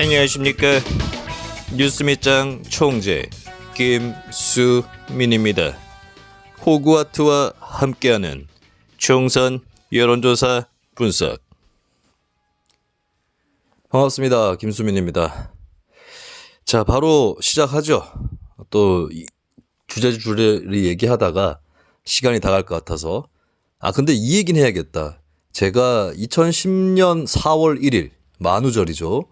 안녕하십니까. 뉴스미장 총재 김수민입니다. 호그와트와 함께하는 총선 여론조사 분석. 반갑습니다. 김수민입니다. 자, 바로 시작하죠. 또 주제를 얘기하다가 시간이 다 갈 것 같아서. 근데 이 얘기는 해야겠다. 제가 2010년 4월 1일 만우절이죠.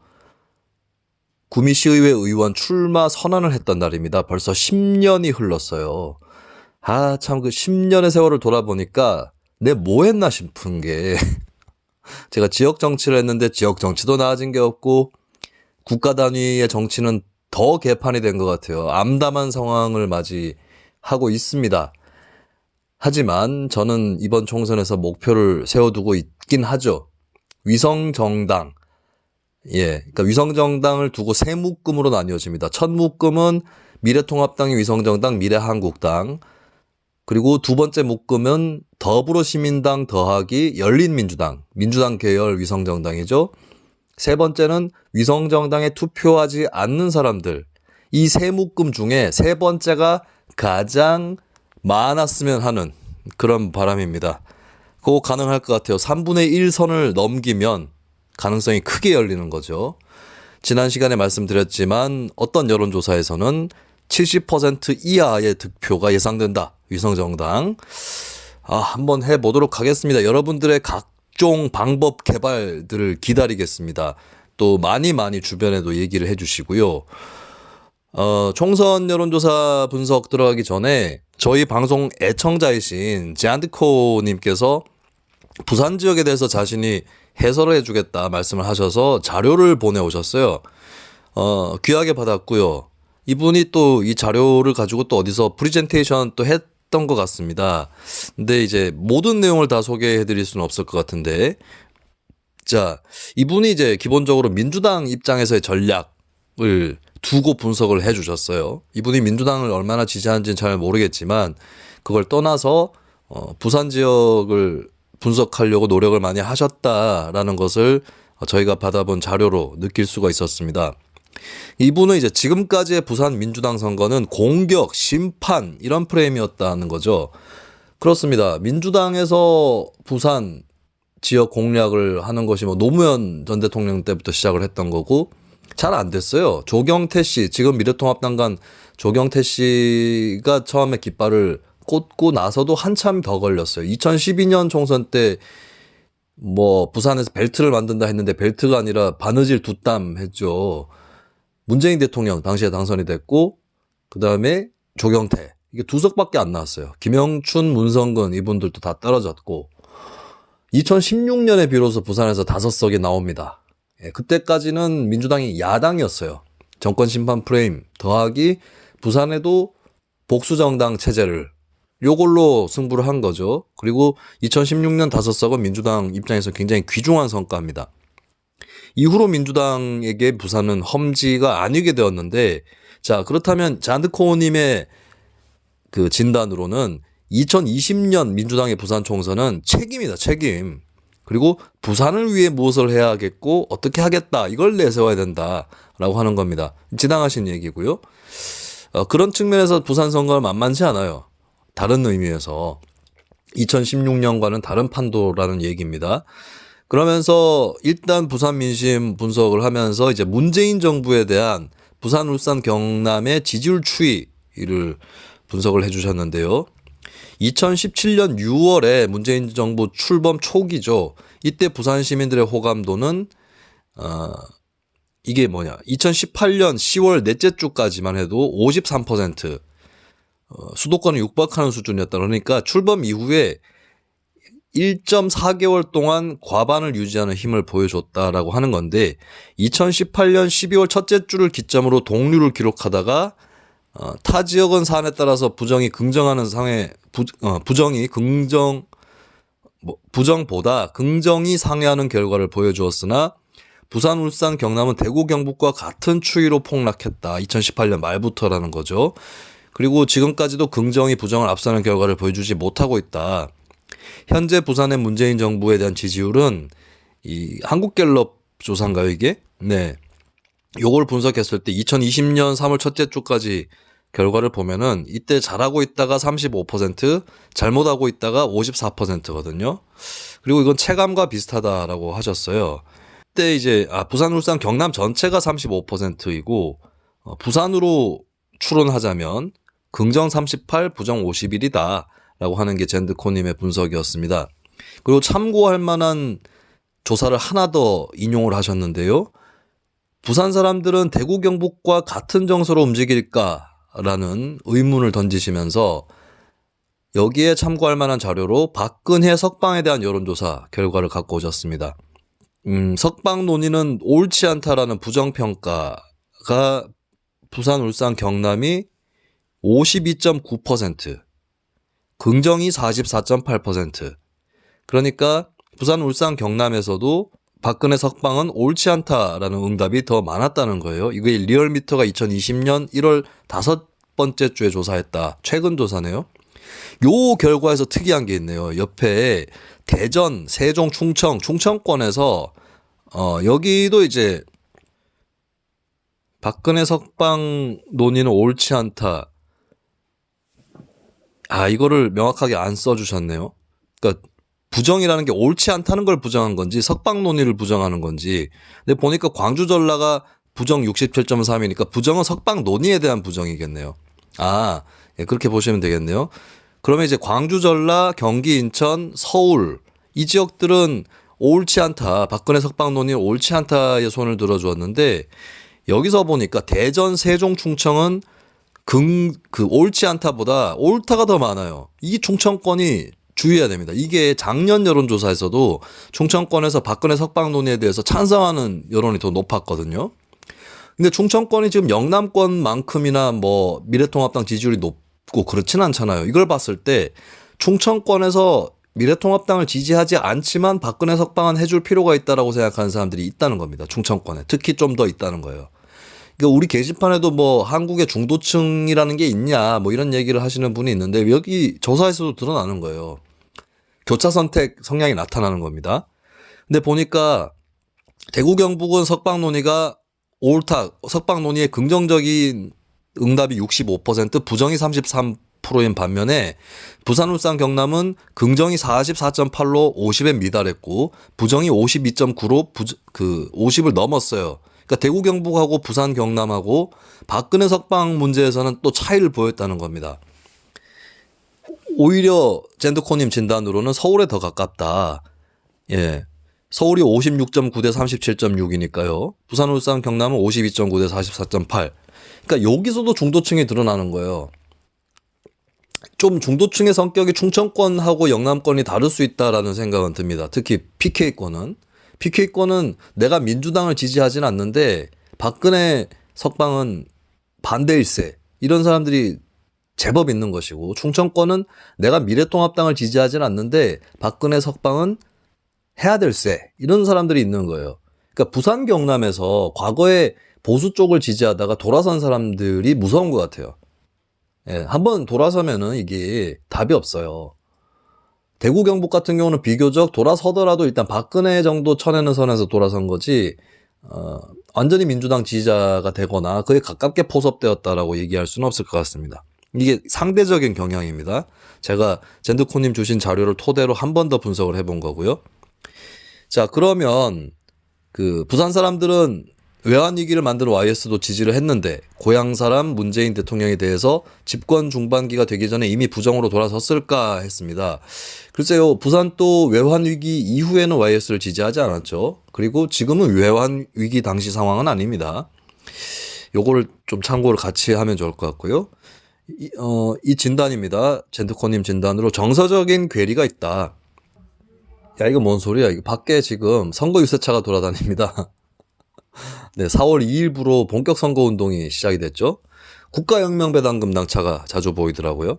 구미시의회 의원 출마 선언을 했던 날입니다. 벌써 10년이 흘렀어요. 참 그 10년의 세월을 돌아보니까 내 뭐 했나 싶은 게 제가 지역 정치를 했는데 지역 정치도 나아진 게 없고 국가 단위의 정치는 더 개판이 된 것 같아요. 암담한 상황을 맞이하고 있습니다. 하지만 저는 이번 총선에서 목표를 세워두고 있긴 하죠. 위성정당. 그러니까 위성정당을 두고 세 묶음으로 나뉘어집니다. 첫 묶음은 미래통합당의 위성정당, 미래한국당. 그리고 두 번째 묶음은 더불어시민당 더하기 열린민주당, 민주당 계열 위성정당이죠. 세 번째는 위성정당에 투표하지 않는 사람들. 이 세 묶음 중에 세 번째가 가장 많았으면 하는 그런 바람입니다. 그거 가능할 것 같아요. 3분의 1 선을 넘기면 가능성이 크게 열리는 거죠. 지난 시간에 말씀드렸지만 어떤 여론조사에서는 70% 이하의 득표가 예상된다. 위성정당. 한번 해보도록 하겠습니다. 여러분들의 각종 방법 개발들을 기다리겠습니다. 또 많이 주변에도 얘기를 해주시고요. 총선 여론조사 분석 들어가기 전에 저희 방송 애청자이신 제안드코님께서 부산 지역에 대해서 자신이 해설을 해주겠다 말씀을 하셔서 자료를 보내오셨어요. 귀하게 받았고요. 이분이 또 이 자료를 가지고 또 어디서 프리젠테이션 또 했던 것 같습니다. 근데 이제 모든 내용을 다 소개해 드릴 수는 없을 것 같은데. 자, 이분이 이제 기본적으로 민주당 입장에서의 전략을 두고 분석을 해 주셨어요. 이분이 민주당을 얼마나 지지하는지는 잘 모르겠지만 그걸 떠나서 부산 지역을 분석하려고 노력을 많이 하셨다라는 것을 저희가 받아본 자료로 느낄 수가 있었습니다. 이분은 이제 지금까지의 부산 민주당 선거는 공격, 심판 이런 프레임이었다는 거죠. 그렇습니다. 민주당에서 부산 지역 공략을 하는 것이 노무현 전 대통령 때부터 시작을 했던 거고 잘 안 됐어요. 조경태 씨, 지금 미래통합당 간 조경태 씨가 처음에 깃발을 꽂고 나서도 한참 더 걸렸어요. 2012년 총선 때 부산에서 벨트를 만든다 했는데 벨트가 아니라 바느질 두 땀 했죠. 문재인 대통령 당시에 당선이 됐고 그다음에 조경태. 이게 두 석밖에 안 나왔어요. 김영춘, 문성근 이분들도 다 떨어졌고 2016년에 비로소 부산에서 5석이 나옵니다. 그때까지는 민주당이 야당이었어요. 정권 심판 프레임 더하기 부산에도 복수정당 체제를 요걸로 승부를 한 거죠. 그리고 2016년 5석은 민주당 입장에서 굉장히 귀중한 성과입니다. 이후로 민주당에게 부산은 험지가 아니게 되었는데, 자, 그렇다면 잔드코님의 그 진단으로는 2020년 민주당의 부산 총선은 책임이다, 책임. 그리고 부산을 위해 무엇을 해야겠고 어떻게 하겠다 이걸 내세워야 된다라고 하는 겁니다. 지당하신 얘기고요. 그런 측면에서 부산 선거는 만만치 않아요. 다른 의미에서 2016년과는 다른 판도라는 얘기입니다. 그러면서 일단 부산 민심 분석을 하면서 이제 문재인 정부에 대한 부산, 울산, 경남의 지지율 추이를 분석을 해주셨는데요. 2017년 6월에 문재인 정부 출범 초기죠. 이때 부산 시민들의 호감도는 2018년 10월 넷째 주까지만 해도 53%, 수도권을 육박하는 수준이었다. 그러니까 출범 이후에 1.4개월 동안 과반을 유지하는 힘을 보여줬다라고 하는 건데 2018년 12월 첫째 주를 기점으로 동률을 기록하다가 타 지역은 사안에 따라서 부정이 긍정하는 상해 부정보다 긍정이 상회하는 결과를 보여주었으나 부산, 울산, 경남은 대구, 경북과 같은 추이로 폭락했다. 2018년 말부터라는 거죠. 그리고 지금까지도 긍정이 부정을 앞서는 결과를 보여주지 못하고 있다. 현재 부산의 문재인 정부에 대한 지지율은 이 한국갤럽 조사인가요, 이게? 네. 요걸 분석했을 때 2020년 3월 첫째 주까지 결과를 보면은 이때 잘하고 있다가 35%, 잘못하고 있다가 54%거든요. 그리고 이건 체감과 비슷하다라고 하셨어요. 그때 이제 부산, 울산, 경남 전체가 35%이고 부산으로 추론하자면 긍정 38, 부정 51이다라고 하는 게 젠드코님의 분석이었습니다. 그리고 참고할 만한 조사를 하나 더 인용을 하셨는데요. 부산 사람들은 대구 경북과 같은 정서로 움직일까라는 의문을 던지시면서 여기에 참고할 만한 자료로 박근혜 석방에 대한 여론조사 결과를 갖고 오셨습니다. 석방 논의는 옳지 않다라는 부정평가가 부산, 울산, 경남이 52.9%, 긍정이 44.8%. 그러니까 부산, 울산, 경남에서도 박근혜 석방은 옳지 않다라는 응답이 더 많았다는 거예요. 이게 리얼미터가 2020년 1월 5번째 주에 조사했다. 최근 조사네요. 요 결과에서 특이한 게 있네요. 옆에 대전, 세종, 충청권에서 여기도 이제 박근혜 석방 논의는 옳지 않다. 이거를 명확하게 안 써주셨네요. 그러니까 부정이라는 게 옳지 않다는 걸 부정한 건지 석방 논의를 부정하는 건지. 근데 보니까 광주 전라가 부정 67.3이니까 부정은 석방 논의에 대한 부정이겠네요. 예, 그렇게 보시면 되겠네요. 그러면 이제 광주 전라, 경기 인천, 서울 이 지역들은 옳지 않다. 박근혜 석방 논의 옳지 않다에 손을 들어주었는데 여기서 보니까 대전, 세종, 충청은 옳지 않다보다 옳다가 더 많아요. 이 충청권이 주의해야 됩니다. 이게 작년 여론조사에서도 충청권에서 박근혜 석방 논의에 대해서 찬성하는 여론이 더 높았거든요. 근데 충청권이 지금 영남권만큼이나 뭐 미래통합당 지지율이 높고 그렇진 않잖아요. 이걸 봤을 때 충청권에서 미래통합당을 지지하지 않지만 박근혜 석방은 해줄 필요가 있다라고 생각하는 사람들이 있다는 겁니다. 충청권에. 특히 좀 더 있다는 거예요. 그러니까 우리 게시판에도 뭐 한국의 중도층이라는 게 있냐 뭐 이런 얘기를 하시는 분이 있는데 여기 조사에서도 드러나는 거예요. 교차 선택 성향이 나타나는 겁니다. 근데 보니까 대구 경북은 석방 논의가 옳다. 석방 논의의 긍정적인 응답이 65%, 부정이 33%인 반면에 부산, 울산, 경남은 긍정이 44.8로 50에 미달했고 부정이 52.9로 50을 넘었어요. 그러니까 대구 경북하고 부산 경남하고 박근혜 석방 문제에서는 또 차이를 보였다는 겁니다. 오히려 젠드코님 진단으로는 서울에 더 가깝다. 예. 서울이 56.9 대 37.6이니까요. 부산, 울산, 경남은 52.9 대 44.8. 그러니까 여기서도 중도층이 드러나는 거예요. 좀 중도층의 성격이 충청권하고 영남권이 다를 수 있다라는 생각은 듭니다. 특히 PK권은. PK권은 내가 민주당을 지지하진 않는데 박근혜 석방은 반대일세. 이런 사람들이 제법 있는 것이고 충청권은 내가 미래통합당을 지지하진 않는데 박근혜 석방은 해야 될세. 이런 사람들이 있는 거예요. 그러니까 부산 경남에서 과거에 보수 쪽을 지지하다가 돌아선 사람들이 무서운 것 같아요. 예, 한번 돌아서면은 이게 답이 없어요. 대구 경북 같은 경우는 비교적 돌아서더라도 일단 박근혜 정도 쳐내는 선에서 돌아선 거지 완전히 민주당 지지자가 되거나 그에 가깝게 포섭되었다라고 얘기할 수는 없을 것 같습니다. 이게 상대적인 경향입니다. 제가 젠드코님 주신 자료를 토대로 한 번 더 분석을 해본 거고요. 자, 그러면 부산 사람들은 외환위기를 만든 YS도 지지를 했는데 고향 사람 문재인 대통령에 대해서 집권 중반기가 되기 전에 이미 부정으로 돌아섰을까 했습니다. 글쎄요. 부산 또 외환위기 이후에는 YS를 지지하지 않았죠. 그리고 지금은 외환위기 당시 상황은 아닙니다. 요거를 좀 참고를 같이 하면 좋을 것 같고요. 이 진단입니다. 젠드코님 진단으로 정서적인 괴리가 있다. 야, 이거 뭔 소리야. 이거 밖에 지금 선거 유세차가 돌아다닙니다. 네, 4월 2일부로 본격 선거 운동이 시작이 됐죠. 국가혁명배당금 차가 자주 보이더라고요.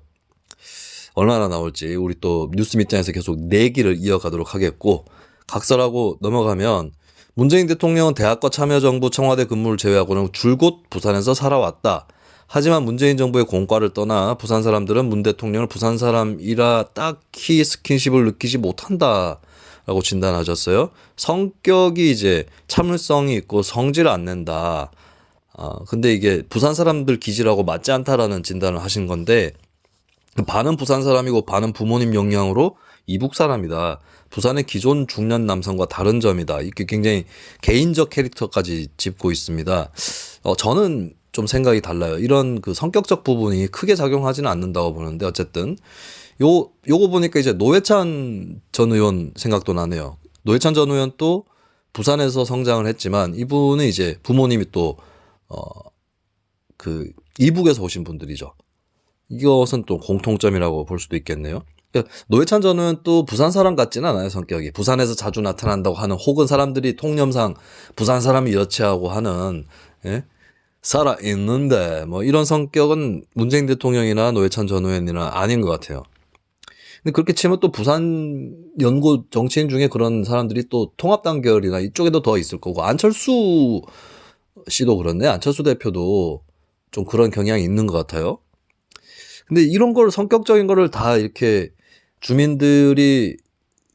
얼마나 나올지 우리 또 뉴스 밑장에서 계속 내기를 이어가도록 하겠고, 각설하고 넘어가면 문재인 대통령은 대학과 참여정부 청와대 근무를 제외하고는 줄곧 부산에서 살아왔다. 하지만 문재인 정부의 공과를 떠나 부산 사람들은 문 대통령을 부산 사람이라 딱히 스킨십을 느끼지 못한다. 라고 진단하셨어요. 성격이 이제 참을성이 있고 성질을 안 낸다. 근데 이게 부산 사람들 기질하고 맞지 않다라는 진단을 하신 건데, 반은 부산 사람이고 반은 부모님 영향으로 이북 사람이다. 부산의 기존 중년 남성과 다른 점이다. 이렇게 굉장히 개인적 캐릭터까지 짚고 있습니다. 저는 좀 생각이 달라요. 이런 그 성격적 부분이 크게 작용하지는 않는다고 보는데, 어쨌든 요거 보니까 이제 노회찬 전 의원 생각도 나네요. 노회찬 전 의원 또 부산에서 성장을 했지만 이분은 이제 부모님이 또 그 이북에서 오신 분들이죠. 이것은 또 공통점이라고 볼 수도 있겠네요. 그러니까 노회찬 전 의원 또 부산 사람 같지는 않아요, 성격이. 부산에서 자주 나타난다고 하는, 혹은 사람들이 통념상 부산 사람이 이렇지 하고 하는, 예? 살아 있는데 뭐 이런 성격은 문재인 대통령이나 노회찬 전 의원이나 아닌 것 같아요. 근데 그렇게 치면 또 부산 연고 정치인 중에 그런 사람들이 또 통합단결이나 이쪽에도 더 있을 거고, 안철수 씨도 그렇네. 안철수 대표도 좀 그런 경향이 있는 것 같아요. 근데 이런 걸, 성격적인 거를 다 이렇게 주민들이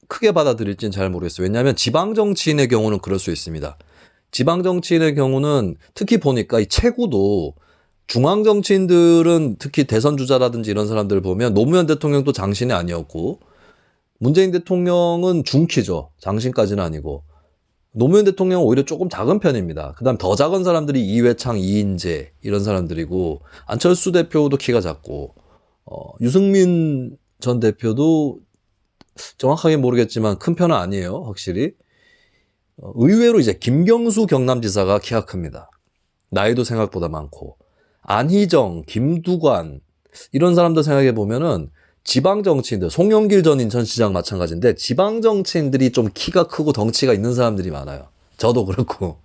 크게 받아들일지는 잘 모르겠어요. 왜냐하면 지방 정치인의 경우는 그럴 수 있습니다. 지방 정치인의 경우는 특히 보니까 이 체구도, 중앙 정치인들은 특히 대선 주자라든지 이런 사람들 보면 노무현 대통령도 장신이 아니었고, 문재인 대통령은 중키죠. 장신까지는 아니고. 노무현 대통령은 오히려 조금 작은 편입니다. 그다음 더 작은 사람들이 이회창, 이인재 이런 사람들이고, 안철수 대표도 키가 작고, 유승민 전 대표도 정확하게 모르겠지만 큰 편은 아니에요, 확실히. 의외로 이제 김경수 경남지사가 키가 큽니다. 나이도 생각보다 많고, 안희정, 김두관 이런 사람들 생각해 보면은 지방 정치인들, 송영길 전 인천시장 마찬가지인데 지방 정치인들이 좀 키가 크고 덩치가 있는 사람들이 많아요. 저도 그렇고.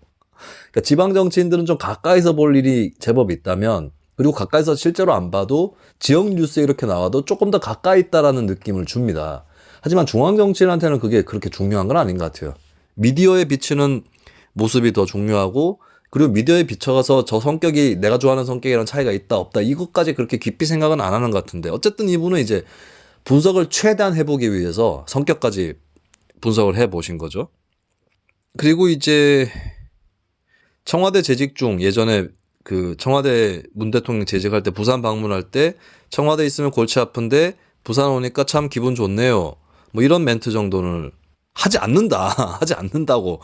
그러니까 지방 정치인들은 좀 가까이서 볼 일이 제법 있다면, 그리고 가까이서 실제로 안 봐도 지역 뉴스에 이렇게 나와도 조금 더 가까이 있다라는 느낌을 줍니다. 하지만 중앙 정치인한테는 그게 그렇게 중요한 건 아닌 것 같아요. 미디어에 비치는 모습이 더 중요하고, 그리고 미디어에 비춰가서 저 성격이 내가 좋아하는 성격이랑 차이가 있다 없다 이것까지 그렇게 깊이 생각은 안 하는 것 같은데, 어쨌든 이분은 이제 분석을 최대한 해보기 위해서 성격까지 분석을 해보신 거죠. 그리고 이제 청와대 재직 중, 예전에 그 청와대 문 대통령 재직할 때 부산 방문할 때 청와대 있으면 골치 아픈데 부산 오니까 참 기분 좋네요. 뭐 이런 멘트 정도는 하지 않는다. 하지 않는다고.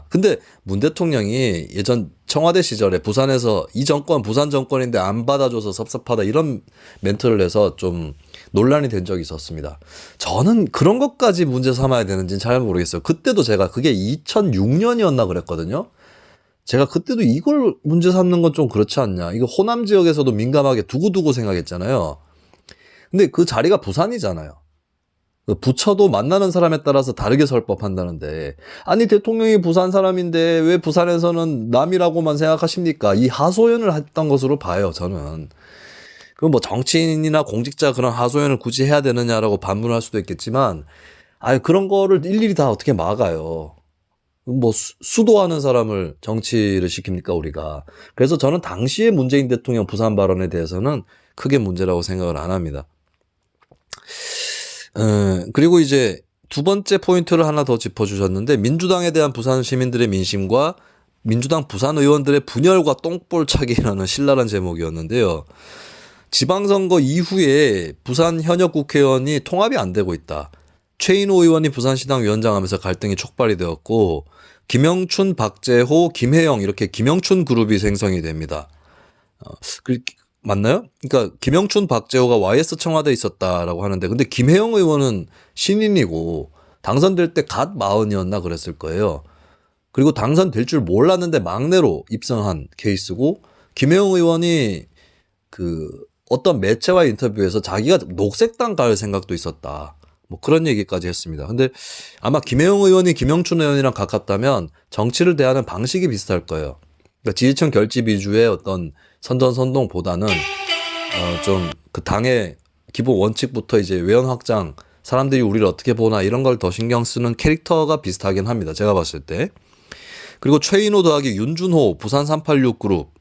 근데 문 대통령이 예전 청와대 시절에 부산에서 이 정권, 부산 정권인데 안 받아줘서 섭섭하다 이런 멘트를 해서 좀 논란이 된 적이 있었습니다. 저는 그런 것까지 문제 삼아야 되는지는 잘 모르겠어요. 그때도 제가 그게 2006년이었나 그랬거든요. 제가 그때도 이걸 문제 삼는 건 좀 그렇지 않냐. 이거 호남 지역에서도 민감하게 두고두고 생각했잖아요. 근데 그 자리가 부산이잖아요. 부처도 만나는 사람에 따라서 다르게 설법한다는데, 아니 대통령이 부산 사람인데 왜 부산에서는 남이라고만 생각하십니까? 이 하소연을 했던 것으로 봐요, 저는. 그 뭐 정치인이나 공직자 그런 하소연을 굳이 해야 되느냐라고 반문할 수도 있겠지만, 그런 거를 일일이 다 어떻게 막아요. 뭐 수도하는 사람을 정치를 시킵니까, 우리가. 그래서 저는 당시에 문재인 대통령 부산 발언에 대해서는 크게 문제라고 생각을 안 합니다. 그리고 이제 두 번째 포인트를 하나 더 짚어주셨는데, 민주당에 대한 부산 시민들의 민심과 민주당 부산 의원들의 분열과 똥볼차기라는 신랄한 제목이었는데요. 지방선거 이후에 부산 현역 국회의원이 통합이 안 되고 있다. 최인호 의원이 부산시당 위원장 하면서 갈등이 촉발이 되었고, 김영춘, 박재호, 김혜영 이렇게 김영춘 그룹이 생성이 됩니다. 맞나요? 그러니까 김영춘, 박재호가 YS 청와대에 있었다라고 하는데, 근데 김혜영 의원은 신인이고 당선될 때 갓 40이었나 그랬을 거예요. 그리고 당선될 줄 몰랐는데 막내로 입성한 케이스고, 김혜영 의원이 그 어떤 매체와의 인터뷰에서 자기가 녹색당 갈 생각도 있었다. 뭐 그런 얘기까지 했습니다. 근데 아마 김혜영 의원이 김영춘 의원이랑 가깝다면 정치를 대하는 방식이 비슷할 거예요. 그러니까 지지층 결집 위주의 어떤 선전선동보다는 좀 그 당의 기본 원칙부터 이제 외연 확장, 사람들이 우리를 어떻게 보나 이런 걸 더 신경 쓰는 캐릭터가 비슷하긴 합니다, 제가 봤을 때. 그리고 최인호 더하기 윤준호 부산 386 그룹.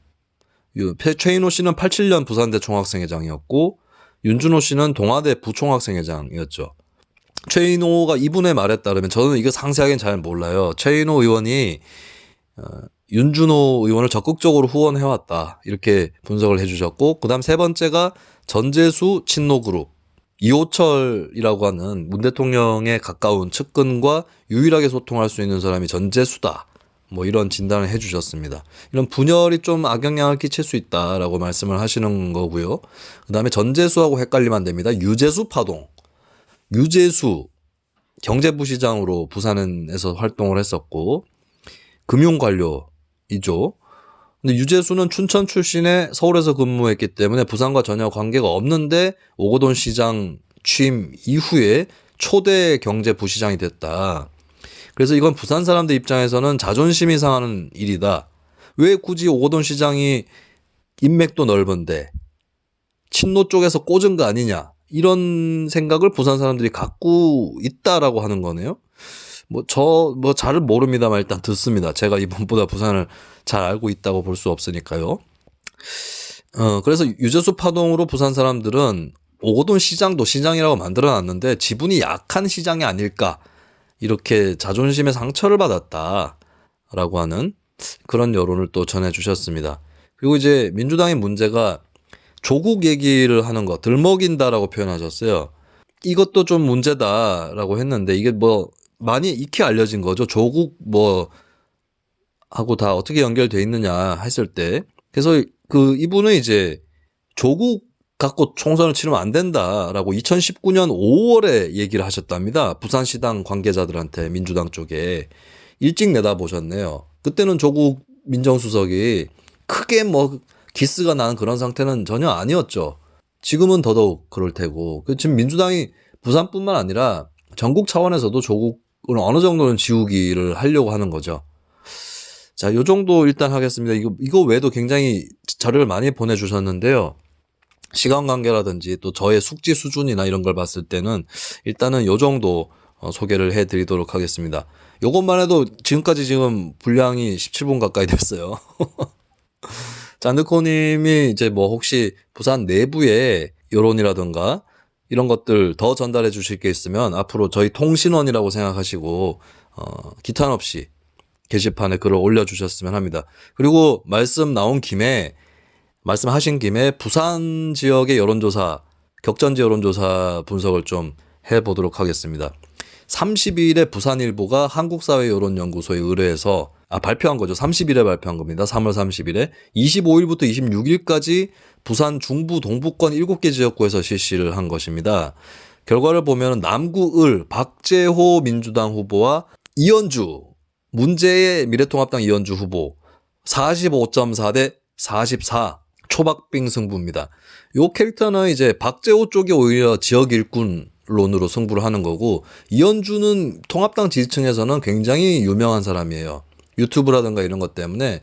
최인호 씨는 87년 부산대 총학생회장이었고, 윤준호 씨는 동아대 부총학생회장이었죠. 최인호가 이분의 말에 따르면, 저는 이거 상세하게는 잘 몰라요. 최인호 의원이 윤준호 의원을 적극적으로 후원해왔다. 이렇게 분석을 해주셨고, 그 다음 세 번째가 전재수 친노그룹. 이호철이라고 하는 문 대통령에 가까운 측근과 유일하게 소통할 수 있는 사람이 전재수다. 뭐 이런 진단을 해주셨습니다. 이런 분열이 좀 악영향을 끼칠 수 있다라고 말씀을 하시는 거고요. 그 다음에 전재수하고 헷갈리면 안 됩니다. 유재수 파동. 유재수 경제부시장으로 부산에서 활동을 했었고 금융관료이죠. 근데 유재수는 춘천 출신의 서울에서 근무했기 때문에 부산과 전혀 관계가 없는데 오거돈 시장 취임 이후에 초대 경제부시장이 됐다. 그래서 이건 부산 사람들 입장에서는 자존심이 상하는 일이다. 왜 굳이 오거돈 시장이 인맥도 넓은데 친노 쪽에서 꽂은 거 아니냐. 이런 생각을 부산 사람들이 갖고 있다라고 하는 거네요. 잘은 모릅니다만 일단 듣습니다. 제가 이분보다 부산을 잘 알고 있다고 볼 수 없으니까요. 그래서 유재수 파동으로 부산 사람들은 오거돈 시장도 시장이라고 만들어 놨는데 지분이 약한 시장이 아닐까. 이렇게 자존심에 상처를 받았다라고 하는 그런 여론을 또 전해주셨습니다. 그리고 이제 민주당의 문제가 조국 얘기를 하는 거, 들먹인다라고 표현하셨어요. 이것도 좀 문제다라고 했는데 이게 뭐 많이 익히 알려진 거죠. 조국 뭐 하고 다 어떻게 연결돼 있느냐 했을 때. 그래서 이분은 이제 조국 갖고 총선을 치르면 안 된다라고 2019년 5월에 얘기를 하셨답니다. 부산시당 관계자들한테 민주당 쪽에 일찍 내다보셨네요. 그때는 조국 민정수석이 크게 뭐 기스가 나는 그런 상태는 전혀 아니었죠. 지금은 더더욱 그럴 테고. 지금 민주당이 부산뿐만 아니라 전국 차원에서도 조국을 어느 정도는 지우기를 하려고 하는 거죠. 자, 요 정도 일단 하겠습니다. 이거 외에도 굉장히 자료를 많이 보내주셨는데요. 시간 관계라든지 또 저의 숙지 수준이나 이런 걸 봤을 때는 일단은 요 정도 소개를 해드리도록 하겠습니다. 요것만 해도 지금까지 지금 분량이 17분 가까이 됐어요. 잔드코님이 이제 뭐 혹시 부산 내부의 여론이라든가 이런 것들 더 전달해 주실 게 있으면 앞으로 저희 통신원이라고 생각하시고 기탄 없이 게시판에 글을 올려주셨으면 합니다. 그리고 말씀하신 김에 부산 지역의 여론조사, 격전지 여론조사 분석을 좀 해보도록 하겠습니다. 30일에 부산일보가 한국사회여론연구소에 의뢰해서 발표한 거죠. 30일에 발표한 겁니다. 3월 30일에. 25일부터 26일까지 부산 중부 동부권 7개 지역구에서 실시를 한 것입니다. 결과를 보면 남구을 박재호 민주당 후보와 이현주 문재의 미래통합당 이현주 후보 45.4 대 44 초박빙 승부입니다. 요 캐릭터는 이제 박재호 쪽이 오히려 지역 일꾼론으로 승부를 하는 거고 이현주는 통합당 지지층에서는 굉장히 유명한 사람이에요. 유튜브라든가 이런 것 때문에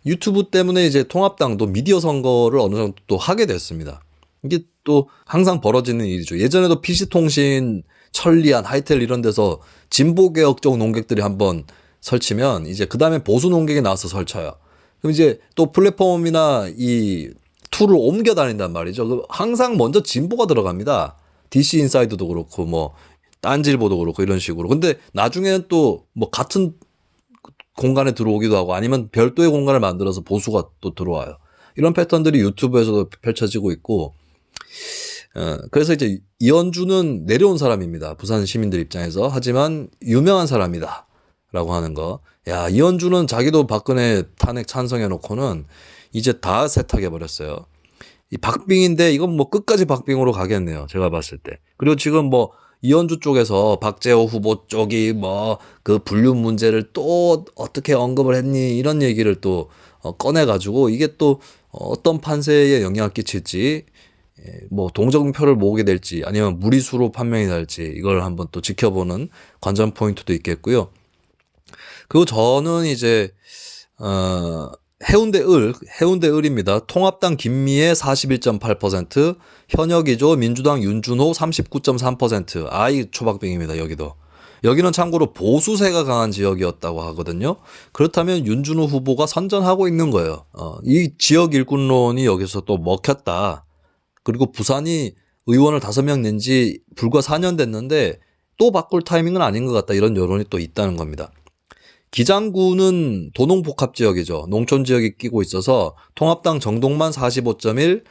이제 통합당도 미디어 선거를 어느 정도 또 하게 됐습니다. 이게 또 항상 벌어지는 일이죠. 예전에도 PC통신, 천리안, 하이텔 이런 데서 진보개혁 쪽 논객들이 한번 설치면 이제 그 다음에 보수 논객이 나와서 설쳐요. 그럼 이제 또 플랫폼이나 이 툴을 옮겨 다닌단 말이죠. 항상 먼저 진보가 들어갑니다. DC 인사이드도 그렇고 뭐 딴지일보도 그렇고 이런 식으로. 근데 나중에는 또 뭐 같은 공간에 들어오기도 하고 아니면 별도의 공간을 만들어서 보수가 또 들어와요. 이런 패턴들이 유튜브에서도 펼쳐지고 있고 그래서 이제 이현주는 내려온 사람입니다. 부산 시민들 입장에서. 하지만 유명한 사람이다 라고 하는 거. 야, 이현주는 자기도 박근혜 탄핵 찬성해놓고는 이제 다 세탁해버렸어요. 이 박빙인데 이건 뭐 끝까지 박빙으로 가겠네요. 제가 봤을 때. 그리고 지금 뭐 이현주 쪽에서 박재호 후보 쪽이 뭐 그 불륜 문제를 또 어떻게 언급을 했니 이런 얘기를 또 꺼내가지고 이게 또 어떤 판세에 영향을 끼칠지 뭐 동정표를 모으게 될지 아니면 무리수로 판명이 될지 이걸 한번 또 지켜보는 관전 포인트도 있겠고요. 그리고 저는 이제 해운대을입니다. 통합당 김미애 41.8%, 현역이죠. 민주당 윤준호 39.3%. 아이 초박빙입니다. 여기는 참고로 보수세가 강한 지역이었다고 하거든요. 그렇다면 윤준호 후보가 선전하고 있는 거예요. 이 지역 일꾼론이 여기서 또 먹혔다. 그리고 부산이 의원을 5명 낸 지 불과 4년 됐는데 또 바꿀 타이밍은 아닌 것 같다. 이런 여론이 또 있다는 겁니다. 기장구는 도농복합지역이죠. 농촌지역이 끼고 있어서 통합당 정동만 45.1,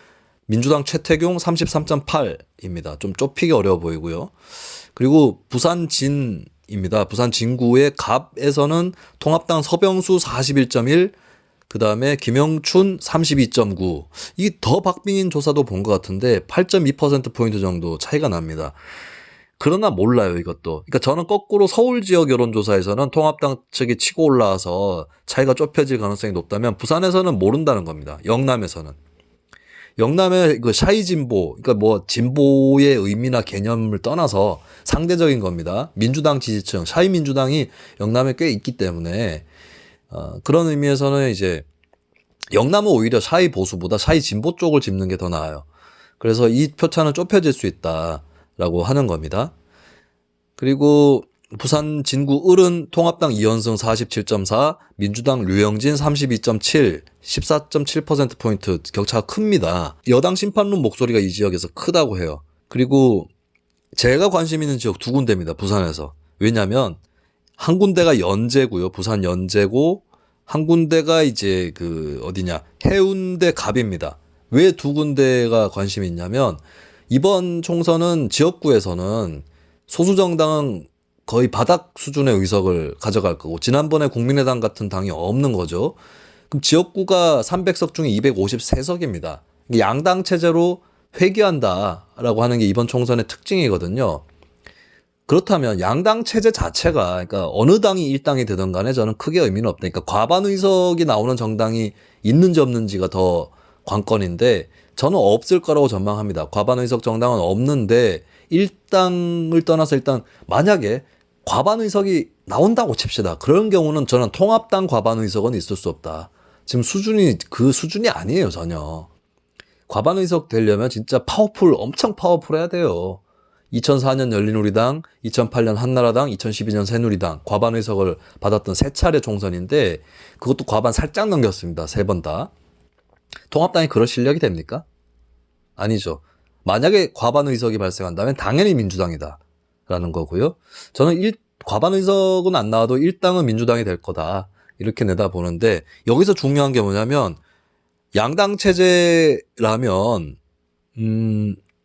민주당 최태경 33.8입니다. 좀 좁히기 어려워 보이고요. 그리고 부산 진입니다. 부산 진구의 갑에서는 통합당 서병수 41.1, 그 다음에 김영춘 32.9. 이게 더 박빙인 조사도 본 것 같은데 8.2%포인트 정도 차이가 납니다. 그러나 몰라요, 이것도. 그러니까 저는 거꾸로 서울 지역 여론조사에서는 통합당 측이 치고 올라와서 차이가 좁혀질 가능성이 높다면 부산에서는 모른다는 겁니다. 영남에서는. 영남의 그 샤이 진보, 그러니까 뭐 진보의 의미나 개념을 떠나서 상대적인 겁니다. 민주당 지지층, 샤이 민주당이 영남에 꽤 있기 때문에 그런 의미에서는 이제 영남은 오히려 샤이 보수보다 샤이 진보 쪽을 짚는 게 더 나아요. 그래서 이 표차는 좁혀질 수 있다라고 하는 겁니다. 그리고 부산 진구 을은 통합당 이현승 47.4, 민주당 류영진 32.7, 14.7%포인트 격차가 큽니다. 여당 심판론 목소리가 이 지역에서 크다고 해요. 그리고 제가 관심 있는 지역 두 군데입니다. 부산에서. 왜냐하면 한 군데가 연제고요. 부산 연제고 한 군데가 이제 그 어디냐 해운대 갑입니다. 왜 두 군데가 관심이 있냐면 이번 총선은 지역구에서는 소수정당은 거의 바닥 수준의 의석을 가져갈 거고 지난번에 국민의당 같은 당이 없는 거죠. 그럼 지역구가 300석 중에 253석입니다. 양당 체제로 회귀한다라고 하는 게 이번 총선의 특징이거든요. 그렇다면 양당 체제 자체가 그러니까 어느 당이 일당이 되든 간에 저는 크게 의미는 없다. 그러니까 과반 의석이 나오는 정당이 있는지 없는지가 더 관건인데 저는 없을 거라고 전망합니다. 과반 의석 정당은 없는데 일당을 떠나서 일단 만약에 과반 의석이 나온다고 칩시다. 그런 경우는 저는 통합당 과반 의석은 있을 수 없다. 지금 수준이 그 수준이 아니에요, 전혀. 과반 의석 되려면 진짜 엄청 파워풀해야 돼요. 2004년 열린우리당, 2008년 한나라당, 2012년 새누리당 과반 의석을 받았던 세 차례 총선인데 그것도 과반 살짝 넘겼습니다. 세 번 다. 통합당이 그럴 실력이 됩니까? 아니죠. 만약에 과반 의석이 발생한다면 당연히 민주당이다 라는 거고요. 저는 과반 의석은 안 나와도 일당은 민주당이 될 거다 이렇게 내다보는데 여기서 중요한 게 뭐냐면 양당 체제라면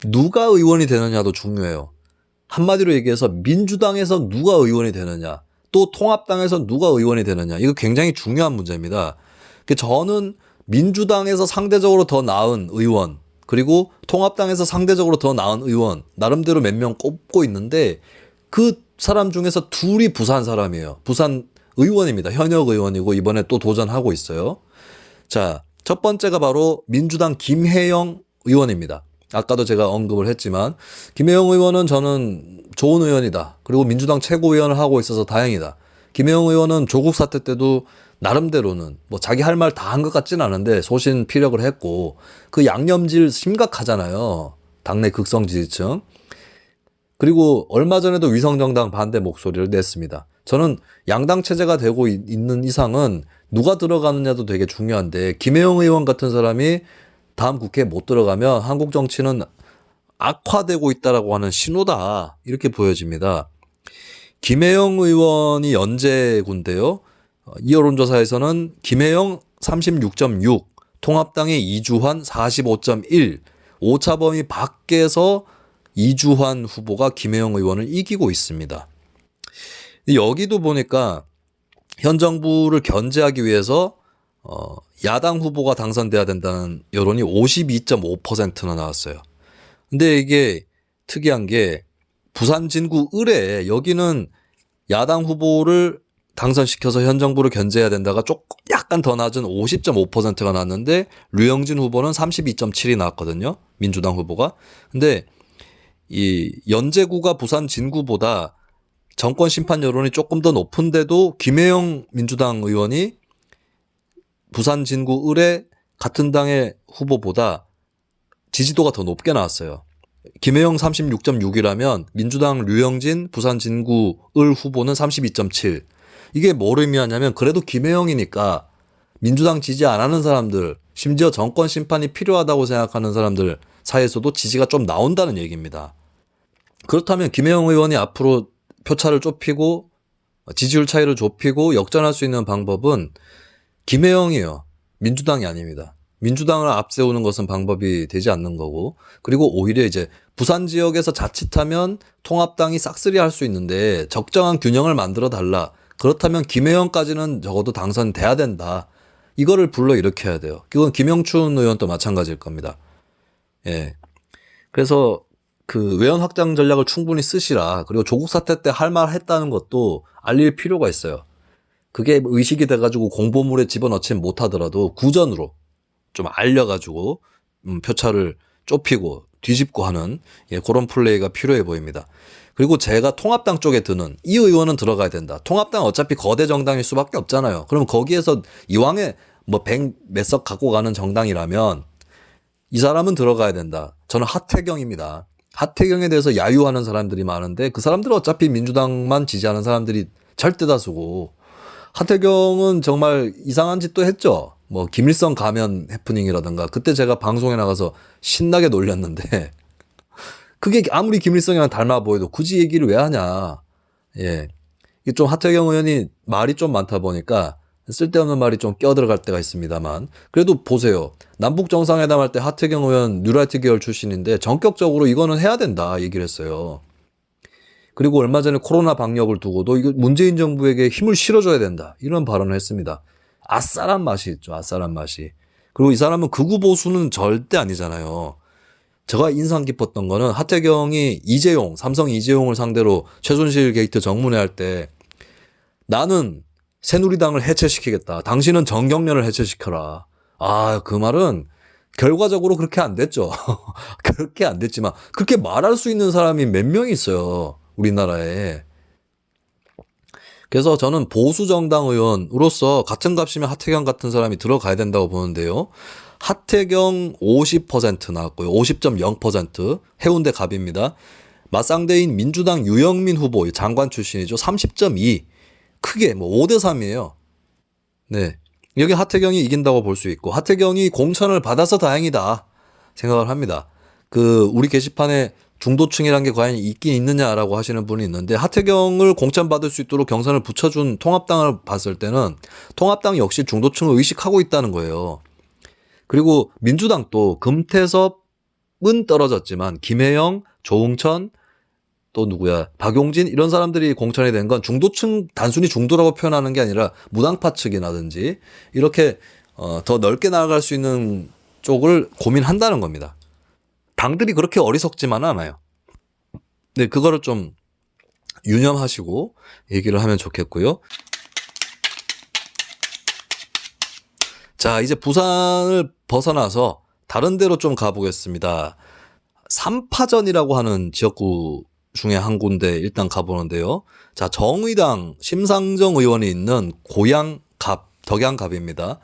누가 의원이 되느냐도 중요해요. 한마디로 얘기해서 민주당에서 누가 의원이 되느냐 또 통합당에서 누가 의원이 되느냐 이거 굉장히 중요한 문제입니다. 저는 민주당에서 상대적으로 더 나은 의원 그리고 통합당에서 상대적으로 더 나은 의원 나름대로 몇 명 꼽고 있는데 그 사람 중에서 둘이 부산 사람이에요. 부산 의원입니다. 현역 의원이고 이번에 또 도전하고 있어요. 자, 첫 번째가 바로 민주당 김혜영 의원입니다. 아까도 제가 언급을 했지만 김혜영 의원은 저는 좋은 의원이다. 그리고 민주당 최고위원을 하고 있어서 다행이다. 김혜영 의원은 조국 사태 때도 나름대로는 뭐 자기 할 말 다 한 것 같지는 않은데 소신 피력을 했고 그 양념질 심각하잖아요. 당내 극성 지지층. 그리고 얼마 전에도 위성정당 반대 목소리를 냈습니다. 저는 양당 체제가 되고 있는 이상은 누가 들어가느냐도 되게 중요한데 김혜영 의원 같은 사람이 다음 국회에 못 들어가면 한국 정치는 악화되고 있다라고 하는 신호다 이렇게 보여집니다. 김혜영 의원이 연제군데요. 이 여론조사에서는 김혜영 36.6, 통합당의 이주환 45.1, 오차범위 밖에서 이주환 후보가 김혜영 의원을 이기고 있습니다. 여기도 보니까 현 정부를 견제하기 위해서 야당 후보가 당선돼야 된다는 여론이 52.5%나 나왔어요. 근데 이게 특이한 게 부산 진구 을에 여기는 야당 후보를 당선시켜서 현 정부를 견제해야 된다가 약간 더 낮은 50.5%가 나왔는데 류영진 후보는 32.7이 나왔거든요. 민주당 후보가. 근데 이 연제구가 부산 진구보다 정권 심판 여론이 조금 더 높은데도 김혜영 민주당 의원이 부산 진구 을의 같은 당의 후보보다 지지도가 더 높게 나왔어요. 김혜영 36.6이라면 민주당 류영진 부산 진구 을 후보는 32.7. 이게 뭘 의미하냐면 그래도 김혜영이니까 민주당 지지 안 하는 사람들 심지어 정권 심판이 필요하다고 생각하는 사람들 사이에서도 지지가 좀 나온다는 얘기입니다. 그렇다면 김혜영 의원이 앞으로 표차를 좁히고 지지율 차이를 좁히고 역전할 수 있는 방법은 김혜영이에요. 민주당이 아닙니다. 민주당을 앞세우는 것은 방법이 되지 않는 거고, 그리고 오히려 이제 부산 지역에서 자칫하면 통합당이 싹쓸이 할 수 있는데 적정한 균형을 만들어 달라. 그렇다면 김혜영까지는 적어도 당선돼야 된다. 이거를 불러일으켜야 돼요. 그건 김영춘 의원도 마찬가지일 겁니다. 예. 그래서 그 외연 확장 전략을 충분히 쓰시라. 그리고 조국 사태 때 할 말 했다는 것도 알릴 필요가 있어요. 그게 의식이 돼가지고 공보물에 집어넣지 못하더라도 구전으로 좀 알려가지고 표차를 좁히고 뒤집고 하는 그런 플레이가 필요해 보입니다. 그리고 제가 통합당 쪽에 드는 이 의원은 들어가야 된다. 통합당 어차피 거대 정당일 수밖에 없잖아요. 그럼 거기에서 이왕에 뭐 100 몇 석 갖고 가는 정당이라면 이 사람은 들어가야 된다. 저는 하태경입니다. 하태경에 대해서 야유하는 사람들이 많은데 그 사람들은 어차피 민주당만 지지하는 사람들이 절대다수고, 하태경은 정말 이상한 짓도 했죠. 뭐 김일성 가면 해프닝이라든가 그때 제가 방송에 나가서 신나게 놀렸는데 그게 아무리 김일성이랑 닮아 보여도 굳이 얘기를 왜 하냐. 예. 이게 좀 하태경 의원이 말이 좀 많다 보니까 쓸데없는 말이 좀 껴들어갈 때가 있습니다만, 그래도 보세요. 남북 정상회담 할 때 하태경 의원 뉴라이트 계열 출신인데 전격적으로 이거는 해야 된다 얘기를 했어요. 그리고 얼마 전에 코로나 방역을 두고도 이거 문재인 정부에게 힘을 실어줘야 된다 이런 발언을 했습니다. 아싸란 맛이 있죠. 아싸란 맛이. 그리고 이 사람은 극우 보수는 절대 아니잖아요. 제가 인상 깊었던 거는 하태경이 이재용, 삼성 이재용을 상대로 최순실 게이트 정문회 할 때 나는 새누리당을 해체시키겠다. 당신은 정경련을 해체시켜라. 아, 그 말은 결과적으로 그렇게 안 됐죠. 그렇게 안 됐지만 그렇게 말할 수 있는 사람이 몇 명 있어요. 우리나라에. 그래서 저는 보수 정당 의원으로서 같은 값이면 하태경 같은 사람이 들어가야 된다고 보는데요. 하태경 50% 나왔고요. 50.0% 해운대 갑입니다. 맞상대인 민주당 유영민 후보 장관 출신이죠. 30.2. 크게 뭐 5대 3이에요. 네. 여기 하태경이 이긴다고 볼 수 있고, 하태경이 공천을 받아서 다행이다 생각을 합니다. 그 우리 게시판에 중도층이란 게 과연 있긴 있느냐라고 하시는 분이 있는데, 하태경을 공천받을 수 있도록 경선을 붙여준 통합당을 봤을 때는 통합당 역시 중도층을 의식하고 있다는 거예요. 그리고 민주당도 금태섭은 떨어졌지만 김혜영, 조응천, 또 누구야 박용진 이런 사람들이 공천이 된 건 중도층, 단순히 중도라고 표현하는 게 아니라 무당파 측이라든지 이렇게 더 넓게 나아갈 수 있는 쪽을 고민한다는 겁니다. 당들이 그렇게 어리석지만은 않아요. 네, 그거를 좀 유념하시고 얘기를 하면 좋겠고요. 자, 이제 부산을 벗어나서 다른 데로 좀 가보겠습니다. 3파전이라고 하는 지역구 중에 한 군데 일단 가보는데요. 자, 정의당 심상정 의원이 있는 고양갑, 덕양갑입니다.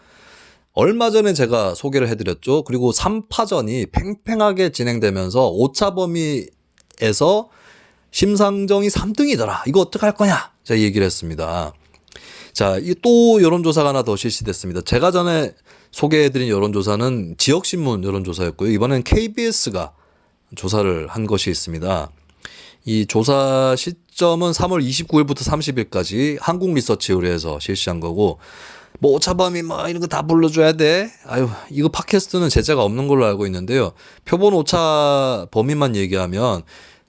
얼마 전에 제가 소개를 해드렸죠. 그리고 3파전이 팽팽하게 진행되면서 오차 범위에서 심상정이 3등이더라. 이거 어떡할 거냐? 제가 얘기를 했습니다. 자, 이 또 여론조사가 하나 더 실시됐습니다. 제가 전에 소개해드린 여론조사는 지역신문 여론조사였고요. 이번엔 KBS가 조사를 한 것이 있습니다. 이 조사 시점은 3월 29일부터 30일까지 한국리서치 의뢰해서 실시한 거고, 뭐 오차범위 뭐 이런 거 다 불러줘야 돼. 아유, 이거 팟캐스트는 제재가 없는 걸로 알고 있는데요. 표본 오차 범위만 얘기하면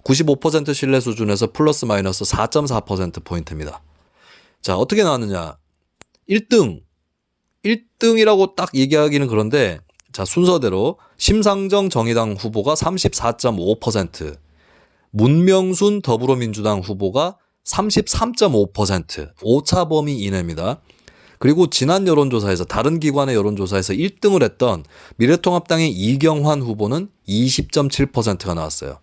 95% 신뢰 수준에서 플러스 마이너스 4.4%포인트입니다. 자, 어떻게 나왔느냐. 1등이라고 딱 얘기하기는 그런데, 자, 순서대로 심상정 정의당 후보가 34.5%, 문명순 더불어민주당 후보가 33.5%, 오차 범위 이내입니다. 그리고 지난 여론조사에서, 다른 기관의 여론조사에서 1등을 했던 미래통합당의 이경환 후보는 20.7%가 나왔어요.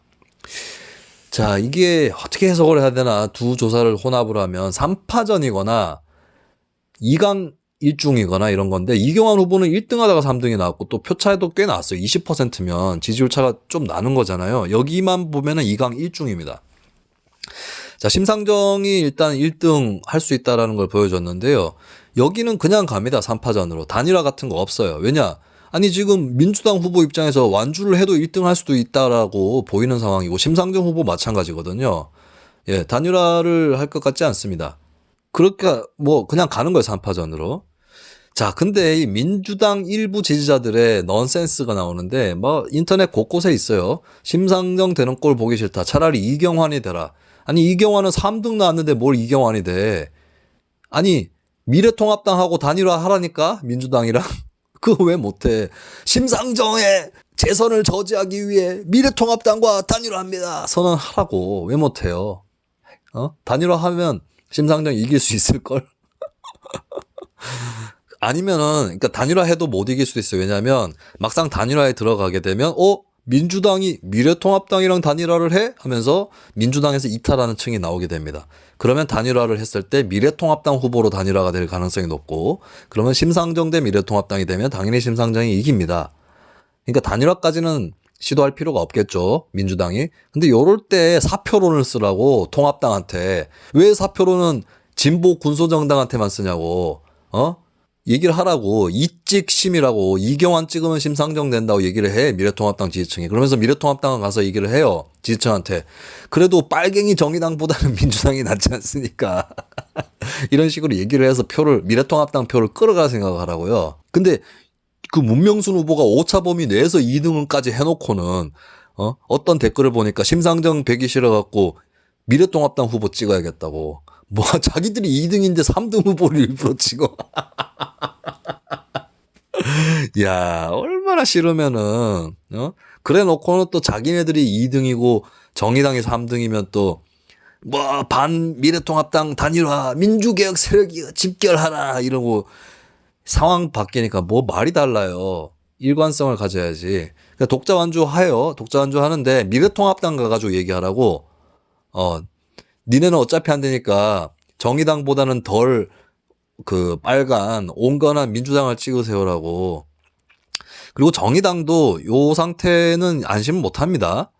자, 이게 어떻게 해석을 해야 되나. 두 조사를 혼합을 하면 3파전이거나 2강 1중이거나 이런 건데, 이경환 후보는 1등 하다가 3등이 나왔고 또 표차에도 꽤 나왔어요. 20%면 지지율 차가 좀 나는 거잖아요. 여기만 보면은 2강 1중입니다. 자, 심상정이 일단 1등 할 수 있다라는 걸 보여줬는데요. 여기는 그냥 갑니다. 3파전으로. 단일화 같은 거 없어요. 왜냐? 아니, 지금 민주당 후보 입장에서 완주를 해도 1등 할 수도 있다라고 보이는 상황이고, 심상정 후보 마찬가지거든요. 예, 단일화를 할 것 같지 않습니다. 그러니까 뭐 그냥 가는 거예요, 3파전으로. 자, 근데 이 민주당 일부 지지자들의 넌센스가 나오는데 뭐 인터넷 곳곳에 있어요. 심상정 되는 꼴 보기 싫다. 차라리 이경환이 되라. 아니 이경환은 3등 나왔는데 뭘 이경환이 돼. 아니 미래통합당하고 단일화 하라니까 민주당이랑. 그거 왜 못해. 심상정의 재선을 저지하기 위해 미래통합당과 단일화합니다. 선언하라고. 왜 못해요. 단일화하면 심상정 이길 수 있을걸. 아니면은 그러니까 단일화해도 못 이길 수도 있어요. 왜냐하면 막상 단일화에 들어가게 되면 민주당이 미래통합당이랑 단일화를 해? 하면서 민주당에서 이탈하는 층이 나오게 됩니다. 그러면 단일화를 했을 때 미래통합당 후보로 단일화가 될 가능성이 높고, 그러면 심상정 대 미래통합당이 되면 당연히 심상정이 이깁니다. 그러니까 단일화까지는 시도할 필요가 없겠죠, 민주당이. 근데 요럴 때 사표론을 쓰라고, 통합당한테. 왜 사표론은 진보 군소정당한테만 쓰냐고. 얘기를 하라고. 이찍심이라고. 이경환 찍으면 심상정 된다고 얘기를 해, 미래통합당 지지층이. 그러면서 미래통합당은 가서 얘기를 해요, 지지층한테. 그래도 빨갱이 정의당보다는 민주당이 낫지 않습니까? 이런 식으로 얘기를 해서 미래통합당 표를 끌어갈 생각을 하라고요. 근데 그 문명순 후보가 오차범위 내에서 2등은까지 해놓고는 어떤 댓글을 보니까 심상정 배기 싫어갖고 미래통합당 후보 찍어야겠다고. 뭐 자기들이 2등인데 3등 후보를 일부러 찍어. 야, 얼마나 싫으면은 그래 놓고는 또 자기네들이 2등이고 정의당이 3등이면 또 뭐 반 미래통합당 단일화 민주개혁 세력이 집결하라 이러고 상황 바뀌니까 뭐 말이 달라요. 일관성을 가져야지. 그러니까 독자 완주해요. 독자 완주 하는데 미래통합당 가가지고 얘기하라고. 니네는 어차피 안 되니까 정의당보다는 덜 빨간 온건한 민주당을 찍으세요라고. 그리고 정의당도 요 상태는 안심 못 합니다.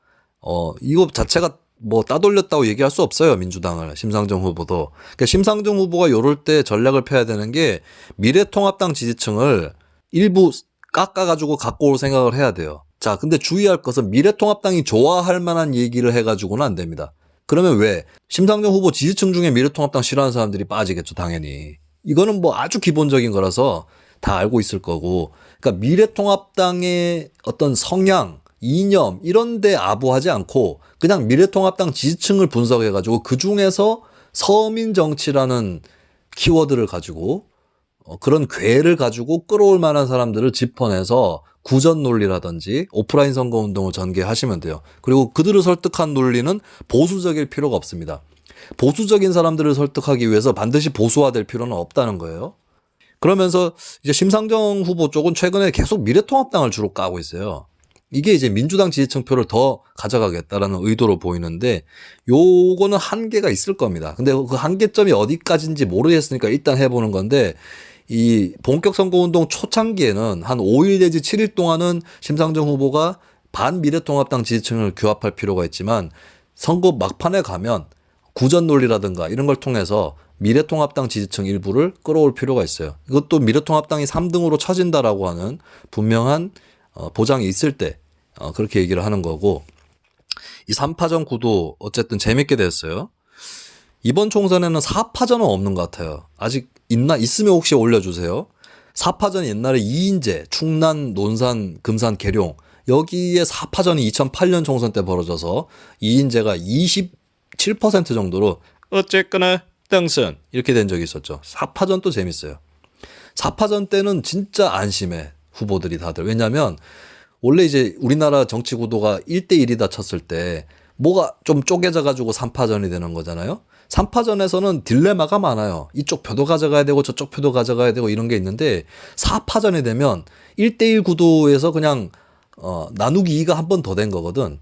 이거 자체가 뭐 따돌렸다고 얘기할 수 없어요, 민주당을. 심상정 후보도. 그러니까 심상정 후보가 요럴 때 전략을 펴야 되는 게 미래통합당 지지층을 일부 깎아가지고 갖고 올 생각을 해야 돼요. 자, 근데 주의할 것은 미래통합당이 좋아할 만한 얘기를 해가지고는 안 됩니다. 그러면 왜? 심상정 후보 지지층 중에 미래통합당 싫어하는 사람들이 빠지겠죠, 당연히. 이거는 뭐 아주 기본적인 거라서 다 알고 있을 거고. 그러니까 미래통합당의 어떤 성향, 이념 이런 데 아부하지 않고 그냥 미래통합당 지지층을 분석해가지고 그중에서 서민 정치라는 키워드를 가지고 그런 궤를 가지고 끌어올 만한 사람들을 짚어내서 구전 논리라든지 오프라인 선거운동을 전개하시면 돼요. 그리고 그들을 설득한 논리는 보수적일 필요가 없습니다. 보수적인 사람들을 설득하기 위해서 반드시 보수화될 필요는 없다는 거예요. 그러면서 이제 심상정 후보 쪽은 최근에 계속 미래통합당을 주로 까고 있어요. 이게 이제 민주당 지지층 표를 더 가져가겠다라는 의도로 보이는데 요거는 한계가 있을 겁니다. 근데 그 한계점이 어디까지인지 모르겠으니까 일단 해보는 건데 이 본격 선거운동 초창기에는 한 5일 내지 7일 동안은 심상정 후보가 반미래통합당 지지층을 규합할 필요가 있지만 선거 막판에 가면 구전 논리라든가 이런 걸 통해서 미래통합당 지지층 일부를 끌어올 필요가 있어요. 이것도 미래통합당이 3등으로 처진다라고 하는 분명한 보장이 있을 때 그렇게 얘기를 하는 거고, 이 3파전 구도 어쨌든 재밌게 됐어요. 이번 총선에는 4파전은 없는 것 같아요. 아직 있으면 혹시 올려주세요. 4파전 옛날에 이인제, 충남, 논산, 금산, 계룡 여기에 4파전이 2008년 총선 때 벌어져서 이인제가 27% 정도로 어쨌거나 당선 이렇게 된 적이 있었죠. 4파전도 재밌어요. 4파전 때는 진짜 안심해, 후보들이 다들. 왜냐하면 원래 이제 우리나라 정치 구도가 1대1이다 쳤을 때 뭐가 좀 쪼개져 가지고 3파전이 되는 거잖아요. 3파전에서는 딜레마가 많아요. 이쪽 표도 가져가야 되고 저쪽 표도 가져가야 되고 이런 게 있는데 4파전이 되면 1대1 구도에서 그냥 나누기 2가 한 번 더 된 거거든.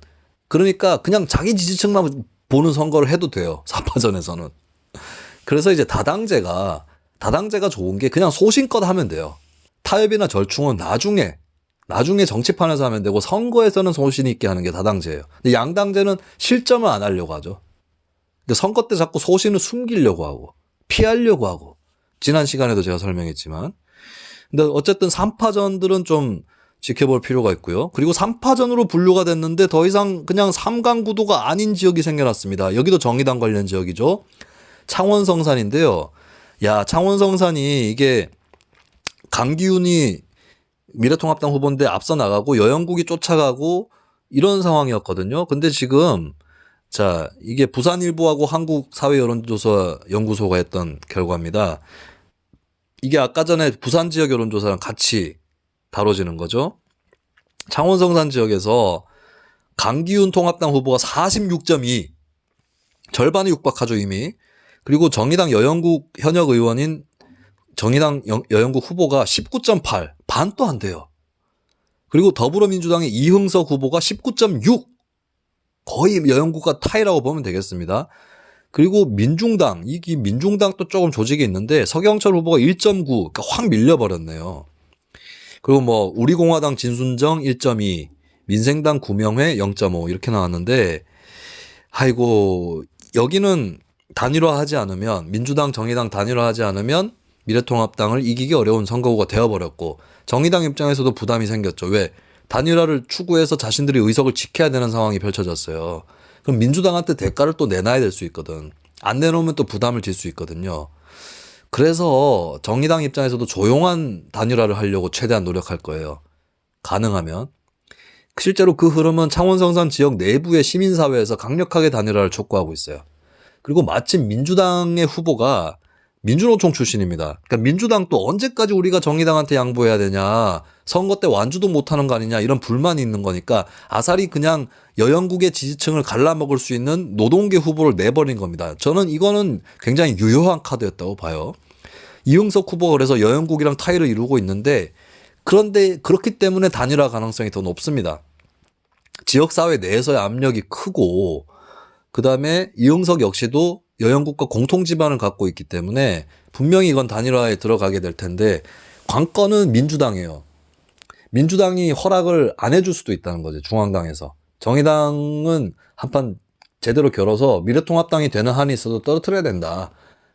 그러니까 그냥 자기 지지층만 보는 선거를 해도 돼요, 4파전에서는. 그래서 이제 다당제가 좋은 게 그냥 소신껏 하면 돼요. 타협이나 절충은 나중에 정치판에서 하면 되고 선거에서는 소신 있게 하는 게 다당제예요. 근데 양당제는 실점을 안 하려고 하죠. 근데 선거 때 자꾸 소신을 숨기려고 하고 피하려고 하고, 지난 시간에도 제가 설명했지만. 근데 어쨌든 3파전들은 좀 지켜볼 필요가 있고요. 그리고 3파전으로 분류가 됐는데 더 이상 그냥 3강 구도가 아닌 지역이 생겨났습니다. 여기도 정의당 관련 지역이죠. 창원 성산인데요. 야, 창원성산이 이게 강기훈이 미래통합당 후보인데 앞서 나가고 여영국이 쫓아가고 이런 상황이었거든요. 근데 지금 자, 이게 부산일보하고 한국사회여론조사 연구소가 했던 결과입니다. 이게 아까 전에 부산 지역 여론조사랑 같이 다뤄지는 거죠. 창원성산 지역에서 강기훈 통합당 후보가 46.2, 절반에 육박하죠 이미. 그리고 정의당 여영국 현역 의원인 정의당 여영국 후보가 19.8, 반도 안 돼요. 그리고 더불어민주당의 이흥석 후보가 19.6, 거의 여영국과 타이라고 보면 되겠습니다. 그리고 민중당, 이 민중당도 조금 조직이 있는데 서경철 후보가 1.9, 그러니까 확 밀려버렸네요. 그리고 뭐 우리공화당 진순정 1.2, 민생당 구명회 0.5 이렇게 나왔는데, 아이고 여기는 단일화하지 않으면, 민주당 정의당 단일화하지 않으면 미래통합당을 이기기 어려운 선거구가 되어버렸고, 정의당 입장에서도 부담이 생겼죠. 왜? 단일화를 추구해서 자신들이 의석을 지켜야 되는 상황이 펼쳐졌어요. 그럼 민주당한테 대가를 또 내놔야 될 수 있거든. 안 내놓으면 또 부담을 질 수 있거든요. 그래서 정의당 입장에서도 조용한 단일화를 하려고 최대한 노력할 거예요. 가능하면. 실제로 그 흐름은 창원성산 지역 내부의 시민사회에서 강력하게 단일화를 촉구하고 있어요. 그리고 마침 민주당의 후보가 민주노총 출신입니다. 그러니까 민주당도 언제까지 우리가 정의당한테 양보해야 되냐, 선거 때 완주도 못하는 거 아니냐, 이런 불만이 있는 거니까 아사리 그냥 여영국의 지지층을 갈라먹을 수 있는 노동계 후보를 내버린 겁니다. 저는 이거는 굉장히 유효한 카드였다고 봐요. 이흥석 후보가 그래서 여영국이랑 타이를 이루고 있는데, 그런데 그렇기 때문에 단일화 가능성이 더 높습니다. 지역사회 내에서의 압력이 크고, 그 다음에 이흥석 역시도 여영국과 공통 지반을 갖고 있기 때문에 분명히 이건 단일화에 들어가게 될 텐데, 관건은 민주당이에요. 민주당이 허락을 안 해줄 수도 있다는 거죠. 중앙당에서. 정의당은 한판 제대로 겨뤄서 미래통합당이 되는 한이 있어도 떨어뜨려야 된다.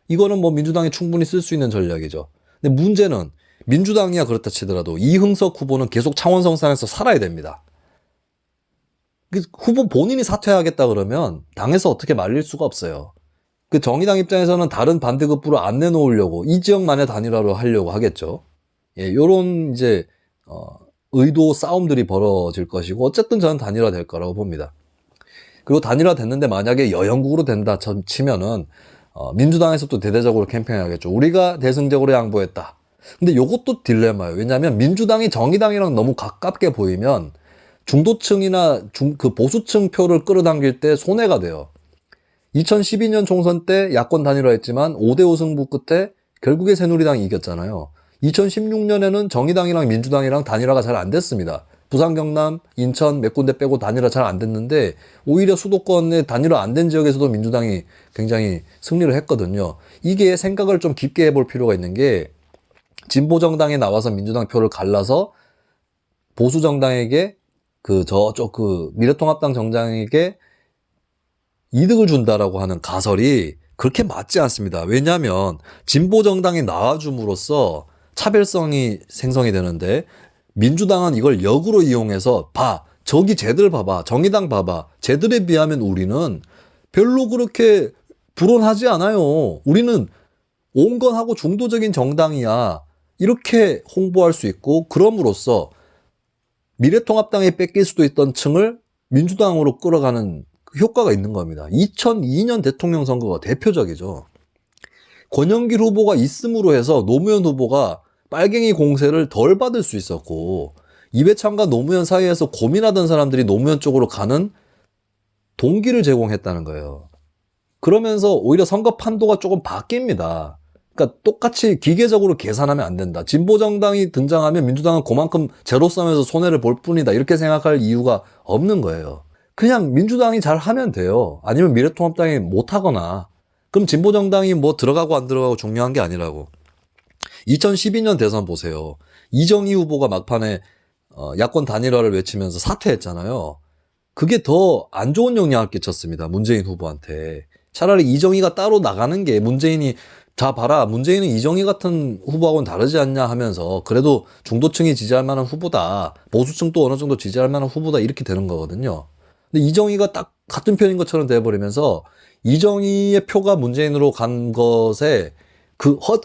이거는 뭐 민주당이 충분히 쓸 수 있는 전략이죠. 근데 문제는 민주당이야 그렇다 치더라도 이흥석 후보는 계속 창원성산에서 살아야 됩니다. 후보 본인이 사퇴하겠다 그러면 당에서 어떻게 말릴 수가 없어요. 그 정의당 입장에서는 다른 반대급부를 안 내놓으려고 이 지역만의 단일화로 하려고 하겠죠. 예, 요런 이제 의도 싸움들이 벌어질 것이고, 어쨌든 저는 단일화 될 거라고 봅니다. 그리고 단일화 됐는데 만약에 여영국으로 된다 치면은 민주당에서 또 대대적으로 캠페인하겠죠. 우리가 대승적으로 양보했다. 근데 요것도 딜레마예요. 왜냐하면 민주당이 정의당이랑 너무 가깝게 보이면 중도층이나 그 보수층 표를 끌어당길 때 손해가 돼요. 2012년 총선 때 야권 단일화했지만 5대5 승부 끝에 결국에 새누리당이 이겼잖아요. 2016년에는 정의당이랑 민주당이랑 단일화가 잘 안 됐습니다. 부산, 경남, 인천 몇 군데 빼고 단일화 잘 안 됐는데, 오히려 수도권에 단일화 안 된 지역에서도 민주당이 굉장히 승리를 했거든요. 이게 생각을 좀 깊게 해볼 필요가 있는 게, 진보정당에 나와서 민주당 표를 갈라서 보수정당에게 저쪽 미래통합당 정당에게 이득을 준다라고 하는 가설이 그렇게 맞지 않습니다. 왜냐하면 진보정당이 나와줌으로써 차별성이 생성이 되는데, 민주당은 이걸 역으로 이용해서 저기 쟤들 봐봐, 정의당 봐봐, 쟤들에 비하면 우리는 별로 그렇게 불온하지 않아요. 우리는 온건하고 중도적인 정당이야. 이렇게 홍보할 수 있고, 그럼으로써 미래통합당에 뺏길 수도 있던 층을 민주당으로 끌어가는 효과가 있는 겁니다. 2002년 대통령 선거가 대표적이죠. 권영길 후보가 있음으로 해서 노무현 후보가 빨갱이 공세를 덜 받을 수 있었고, 이회창과 노무현 사이에서 고민하던 사람들이 노무현 쪽으로 가는 동기를 제공했다는 거예요. 그러면서 오히려 선거 판도가 조금 바뀝니다. 그러니까 똑같이 기계적으로 계산하면 안 된다. 진보정당이 등장하면 민주당은 그만큼 제로섬에서 손해를 볼 뿐이다. 이렇게 생각할 이유가 없는 거예요. 그냥 민주당이 잘 하면 돼요. 아니면 미래통합당이 못하거나. 그럼 진보정당이 뭐 들어가고 안 들어가고 중요한 게 아니라고. 2012년 대선 보세요. 이정희 후보가 막판에 야권 단일화를 외치면서 사퇴했잖아요. 그게 더 안 좋은 영향을 끼쳤습니다. 문재인 후보한테. 차라리 이정희가 따로 나가는 게, 문재인이 자 봐라, 문재인은 이정희 같은 후보하고는 다르지 않냐 하면서 그래도 중도층이 지지할 만한 후보다, 보수층도 어느 정도 지지할 만한 후보다, 이렇게 되는 거거든요. 근데 이정희가 딱 같은 편인 것처럼 돼버리면서 이정희의 표가 문재인으로 간 것에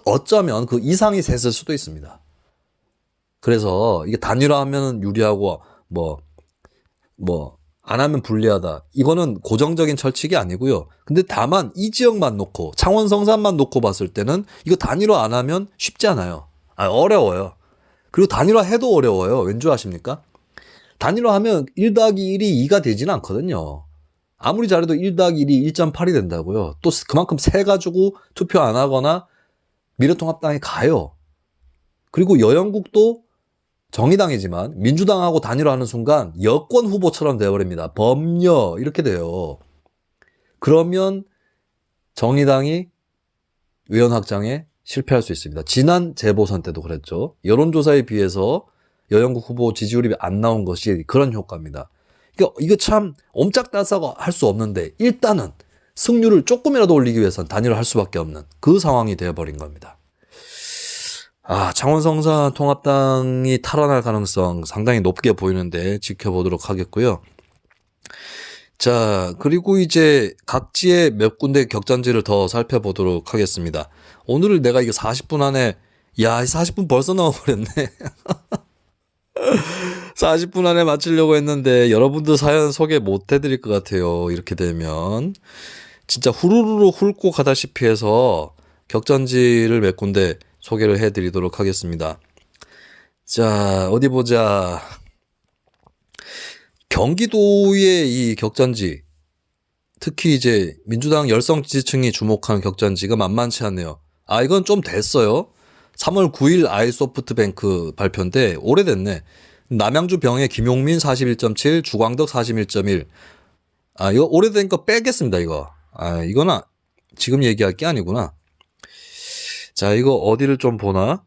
어쩌면 그 이상이 셌을 수도 있습니다. 그래서 이게 단일화하면 유리하고 안 하면 불리하다. 이거는 고정적인 철칙이 아니고요. 근데 다만 이 지역만 놓고 창원 성산만 놓고 봤을 때는 이거 단일화 안 하면 쉽지 않아요. 어려워요. 그리고 단일화 해도 어려워요. 왠지 아십니까? 단일화 하면 1 더하기 1이 2가 되지는 않거든요. 아무리 잘해도 1 더하기 1이 1.8이 된다고요. 또 그만큼 세 가지고 투표 안 하거나 미래통합당에 가요. 그리고 여영국도 정의당이지만 민주당하고 단일화하는 순간 여권 후보처럼 되어버립니다. 범여 이렇게 돼요. 그러면 정의당이 의원 확장에 실패할 수 있습니다. 지난 재보선 때도 그랬죠. 여론조사에 비해서 여영국 후보 지지율이 안 나온 것이 그런 효과입니다. 이거 참 옴짝달싹 할 수 없는데 일단은 승률을 조금이라도 올리기 위해서는 단일화할 수밖에 없는 그 상황이 되어버린 겁니다. 창원 성산 통합당이 탈환할 가능성 상당히 높게 보이는데 지켜보도록 하겠고요. 자, 그리고 이제 각지의 몇 군데 격전지를 더 살펴보도록 하겠습니다. 오늘 내가 이거 40분 안에 40분 벌써 넘어버렸네. 40분 안에 마치려고 했는데 여러분들 사연 소개 못 해드릴 것 같아요. 이렇게 되면 진짜 후루루루 훑고 가다시피 해서 격전지를 몇 군데 소개를 해드리도록 하겠습니다. 자, 어디 보자. 경기도의 이 격전지, 특히 이제 민주당 열성 지지층이 주목하는 격전지가 만만치 않네요. 이건 좀 됐어요. 3월 9일 아이소프트뱅크 발표인데 오래됐네. 남양주 병의 김용민 41.7, 주광덕 41.1. 이거 오래된 거 빼겠습니다, 이거. 이거는 지금 얘기할 게 아니구나. 자, 이거 어디를 좀 보나?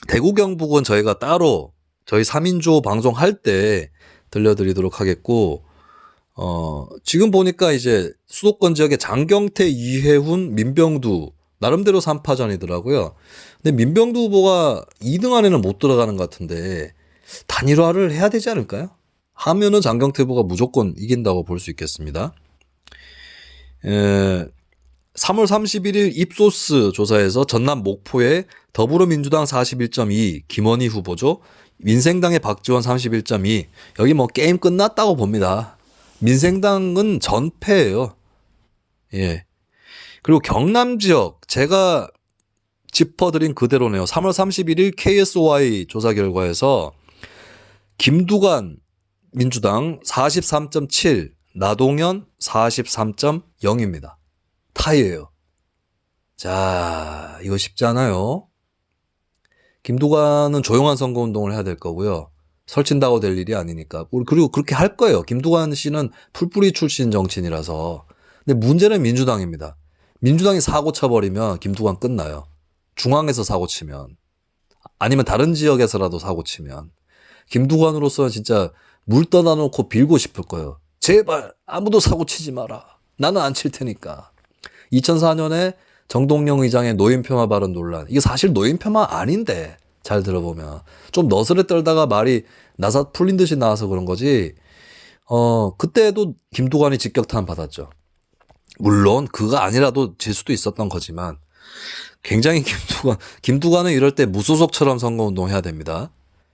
대구 경북은 저희가 따로 저희 3인조 방송할 때 들려드리도록 하겠고, 지금 보니까 이제 수도권 지역에 장경태, 이해훈, 민병두 나름대로 3파전이더라고요. 근데 민병두 후보가 2등 안에는 못 들어가는 것 같은데 단일화를 해야 되지 않을까요? 하면은 장경태 후보가 무조건 이긴다고 볼 수 있겠습니다. 3월 31일 입소스 조사에서 전남 목포의 더불어민주당 41.2 김원희 후보죠. 민생당의 박지원 31.2. 여기 게임 끝났다고 봅니다. 민생당은 전패예요. 예. 그리고 경남 지역 제가 짚어드린 그대로네요. 3월 31일 KSOI 조사 결과에서 김두관 민주당 43.7, 나동현 43.0입니다. 타이예요. 자, 이거 쉽지 않아요. 김두관은 조용한 선거운동을 해야 될 거고요. 설친다고 될 일이 아니니까. 그리고 그렇게 할 거예요. 김두관 씨는 풀뿌리 출신 정치인이라서. 근데 문제는 민주당입니다. 민주당이 사고 쳐버리면 김두관 끝나요. 중앙에서 사고 치면. 아니면 다른 지역에서라도 사고 치면. 김두관으로서는 진짜 물 떠다 놓고 빌고 싶을 거예요. 제발 아무도 사고 치지 마라. 나는 안 칠 테니까. 2004년에 정동영 의장의 노인폄하 발언 논란. 이게 사실 노인폄하 아닌데 잘 들어보면 좀 너스레 떨다가 말이 나사 풀린 듯이 나와서 그런 거지. 그때도 김두관이 직격탄 받았죠. 물론 그가 아니라도 질 수도 있었던 거지만 굉장히 김두관은 이럴 때 무소속처럼 선거운동 해야 됩니다.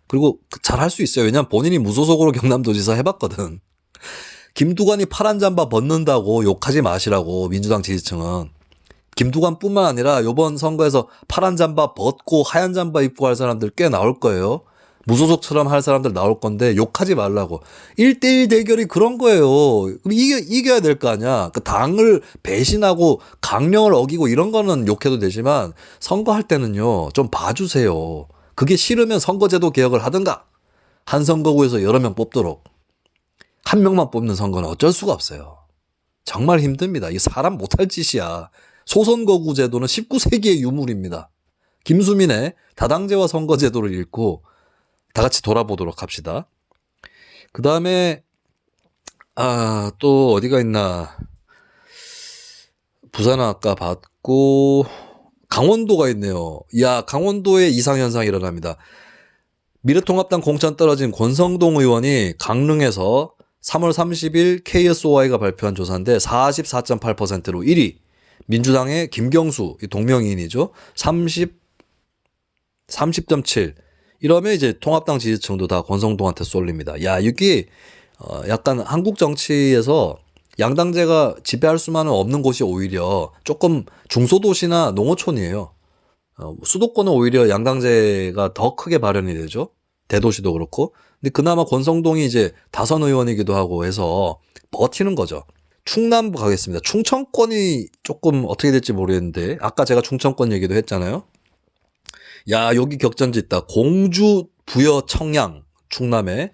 그리고 잘 할 수 있어요. 왜냐하면 본인이 무소속으로 경남도지사 해봤거든. 김두관이 파란 잠바 벗는다고 욕하지 마시라고 민주당 지지층은. 김두관뿐만 아니라 이번 선거에서 파란 잠바 벗고 하얀 잠바 입고 할 사람들 꽤 나올 거예요. 무소속처럼 할 사람들 나올 건데 욕하지 말라고. 1대1 대결이 그런 거예요. 그럼 이겨야 될 거 아니야. 그 당을 배신하고 강령을 어기고 이런 거는 욕해도 되지만 선거할 때는요. 좀 봐주세요. 그게 싫으면 선거제도 개혁을 하든가. 한 선거구에서 여러 명 뽑도록. 한 명만 뽑는 선거는 어쩔 수가 없어요. 정말 힘듭니다. 이 사람 못할 짓이야. 소선거구 제도는 19세기의 유물입니다. 김수민의 다당제와 선거제도를 읽고 다 같이 돌아보도록 합시다. 그 다음에 또 어디가 있나. 부산은 아까 봤고 강원도가 있네요. 강원도에 이상현상이 일어납니다. 미래통합당 공천 떨어진 권성동 의원이 강릉에서 3월 30일 KSOI가 발표한 조사인데 44.8%로 1위. 민주당의 김경수, 동명이인이죠. 30.7. 이러면 이제 통합당 지지층도 다 권성동한테 쏠립니다. 야, 이게 약간 한국 정치에서 양당제가 지배할 수만은 없는 곳이 오히려 조금 중소도시나 농어촌이에요. 수도권은 오히려 양당제가 더 크게 발현이 되죠. 대도시도 그렇고. 근데 그나마 권성동이 이제 다선 의원이기도 하고 해서 버티는 거죠. 충남부 가겠습니다. 충청권이 조금 어떻게 될지 모르겠는데 아까 제가 충청권 얘기도 했잖아요. 야, 여기 격전지 있다. 공주 부여 청양 충남에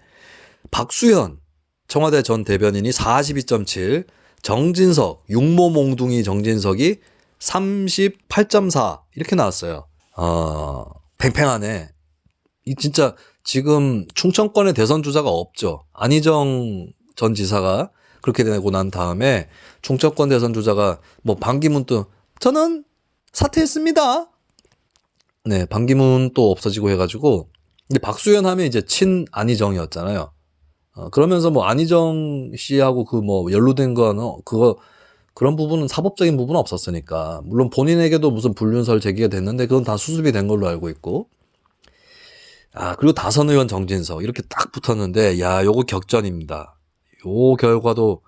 박수현 청와대 전 대변인이 42.7, 정진석 육모몽둥이 정진석이 38.4 이렇게 나왔어요. 팽팽하네. 이 진짜 지금 충청권에 대선 주자가 없죠. 안희정 전 지사가 그렇게 되고 난 다음에 충청권 대선 주자가 뭐 반기문도 저는 사퇴했습니다. 네, 반기문 또 없어지고 해가지고 근데 박수현 하면 이제 친 안희정이었잖아요. 그러면서 뭐 안희정 씨하고 그 뭐 연루된 거는 그거 그런 부분은 사법적인 부분은 없었으니까 물론 본인에게도 무슨 불륜설 제기가 됐는데 그건 다 수습이 된 걸로 알고 있고 그리고 다선 의원 정진석 이렇게 딱 붙었는데 야 요거 격전입니다. 요 결과도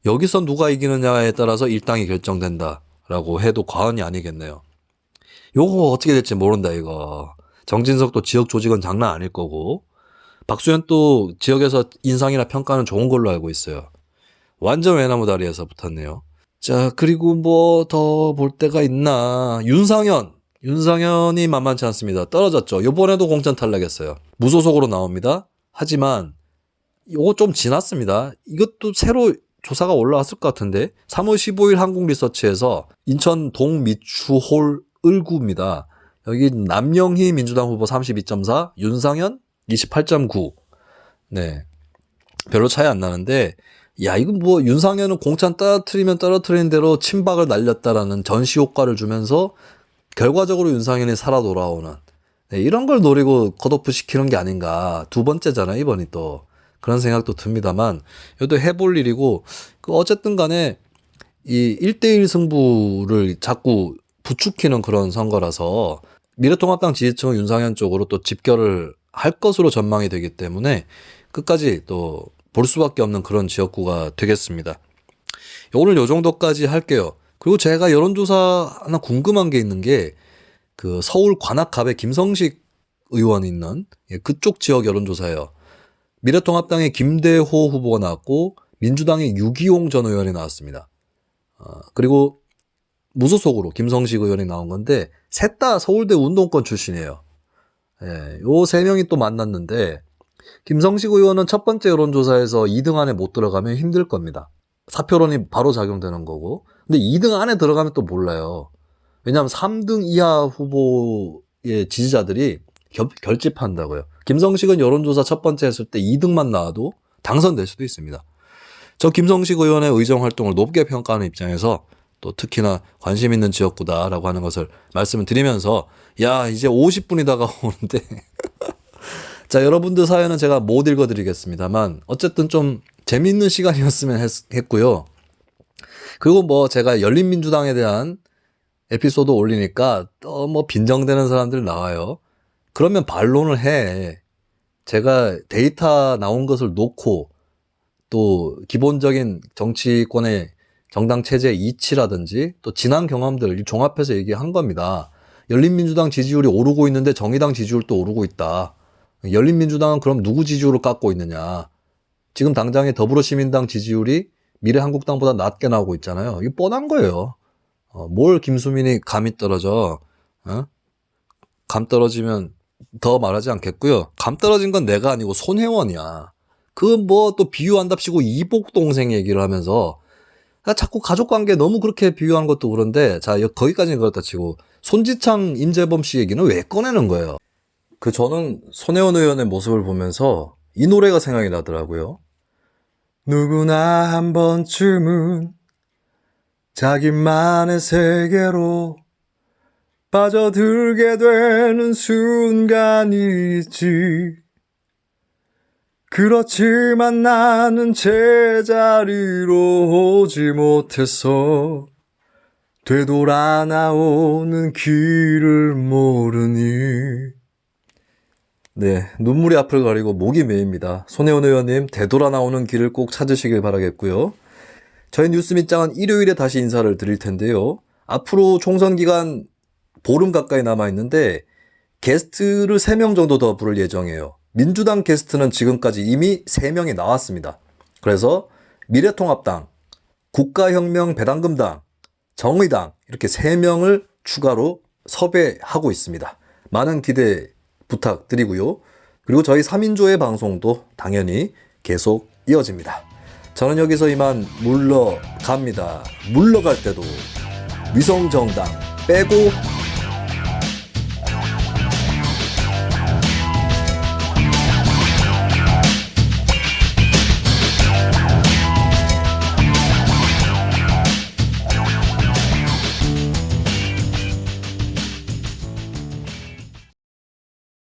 여기서 누가 이기느냐에 따라서 일당이 결정된다라고 해도 과언이 아니겠네요. 요거 어떻게 될지 모른다 이거. 정진석도 지역 조직은 장난 아닐 거고 박수현 또 지역에서 인상이나 평가는 좋은 걸로 알고 있어요. 완전 외나무 다리에서 붙었네요. 자, 그리고 뭐 더 볼 때가 있나. 윤상현이 만만치 않습니다. 떨어졌죠. 요번에도 공천 탈락했어요. 무소속으로 나옵니다. 하지만 요거 좀 지났습니다. 이것도 새로 조사가 올라왔을 것 같은데 3월 15일 한국리서치에서 인천 동미추홀 을구입니다. 여기 남영희 민주당 후보 32.4, 윤상현 28.9. 네. 별로 차이 안 나는데, 야, 이거 뭐, 윤상현은 공천 떨어뜨리면 떨어뜨리는 대로 친박을 날렸다라는 전시 효과를 주면서, 결과적으로 윤상현이 살아 돌아오는, 네, 이런 걸 노리고 컷오프 시키는 게 아닌가. 두 번째잖아요, 이번이 또. 그런 생각도 듭니다만, 이것도 해볼 일이고, 어쨌든 간에, 이 1대1 승부를 자꾸 부추기는 그런 선거라서, 미래통합당 지지층은 윤상현 쪽으로 또 집결을 할 것으로 전망이 되기 때문에 끝까지 또 볼 수밖에 없는 그런 지역구가 되겠습니다. 오늘 요 정도까지 할게요. 그리고 제가 여론조사 하나 궁금한 게 있는 게 그 서울 관악갑에 김성식 의원이 있는 그쪽 지역 여론조사예요. 미래통합당의 김대호 후보가 나왔고 민주당의 유기용 전 의원이 나왔습니다. 그리고 무소속으로 김성식 의원이 나온 건데 셋 다 서울대 운동권 출신이에요. 예, 요 세 명이 또 만났는데 김성식 의원은 첫 번째 여론조사에서 2등 안에 못 들어가면 힘들 겁니다. 사표론이 바로 작용되는 거고. 근데 2등 안에 들어가면 또 몰라요. 왜냐하면 3등 이하 후보의 지지자들이 결집한다고요. 김성식은 여론조사 첫 번째 했을 때 2등만 나와도 당선될 수도 있습니다. 저 김성식 의원의 의정 활동을 높게 평가하는 입장에서 또 특히나 관심 있는 지역구다라고 하는 것을 말씀을 드리면서 야 이제 50분이 다가오는데 자 여러분들 사연은 제가 못 읽어드리겠습니다만 어쨌든 좀 재미있는 시간이었으면 했고요. 그리고 뭐 제가 열린민주당에 대한 에피소드 올리니까 또 뭐 빈정대는 사람들 나와요. 그러면 반론을 해. 제가 데이터 나온 것을 놓고 또 기본적인 정치권의 정당 체제의 이치라든지 또 지난 경험들을 종합해서 얘기한 겁니다. 열린민주당 지지율이 오르고 있는데 정의당 지지율도 오르고 있다. 열린민주당은 그럼 누구 지지율을 깎고 있느냐. 지금 당장의 더불어시민당 지지율이 미래한국당보다 낮게 나오고 있잖아요. 이거 뻔한 거예요. 뭘 김수민이 감이 떨어져. 감 떨어지면 더 말하지 않겠고요. 감 떨어진 건 내가 아니고 손혜원이야. 그 뭐 또 비유한답시고 이복 동생 얘기를 하면서 자꾸 가족관계 너무 그렇게 비유하는 것도 그런데 자 거기까지는 그렇다 치고 손지창 임재범 씨 얘기는 왜 꺼내는 거예요. 저는 손혜원 의원의 모습을 보면서 이 노래가 생각이 나더라고요. 누구나 한 번쯤은 자기만의 세계로 빠져들게 되는 순간이 있지. 그렇지만 나는 제자리로 오지 못했어. 되돌아 나오는 길을 모르니. 네, 눈물이 앞을 가리고 목이 메입니다. 손혜원 의원님, 되돌아 나오는 길을 꼭 찾으시길 바라겠고요. 저희 뉴스 밑장은 일요일에 다시 인사를 드릴 텐데요. 앞으로 총선 기간 보름 가까이 남아있는데 게스트를 3명 정도 더 부를 예정이에요. 민주당 게스트는 지금까지 이미 3명이 나왔습니다. 그래서 미래통합당, 국가혁명배당금당, 정의당 이렇게 3명을 추가로 섭외하고 있습니다. 많은 기대 부탁드리고요. 그리고 저희 3인조의 방송도 당연히 계속 이어집니다. 저는 여기서 이만 물러갑니다. 물러갈 때도 위성정당 빼고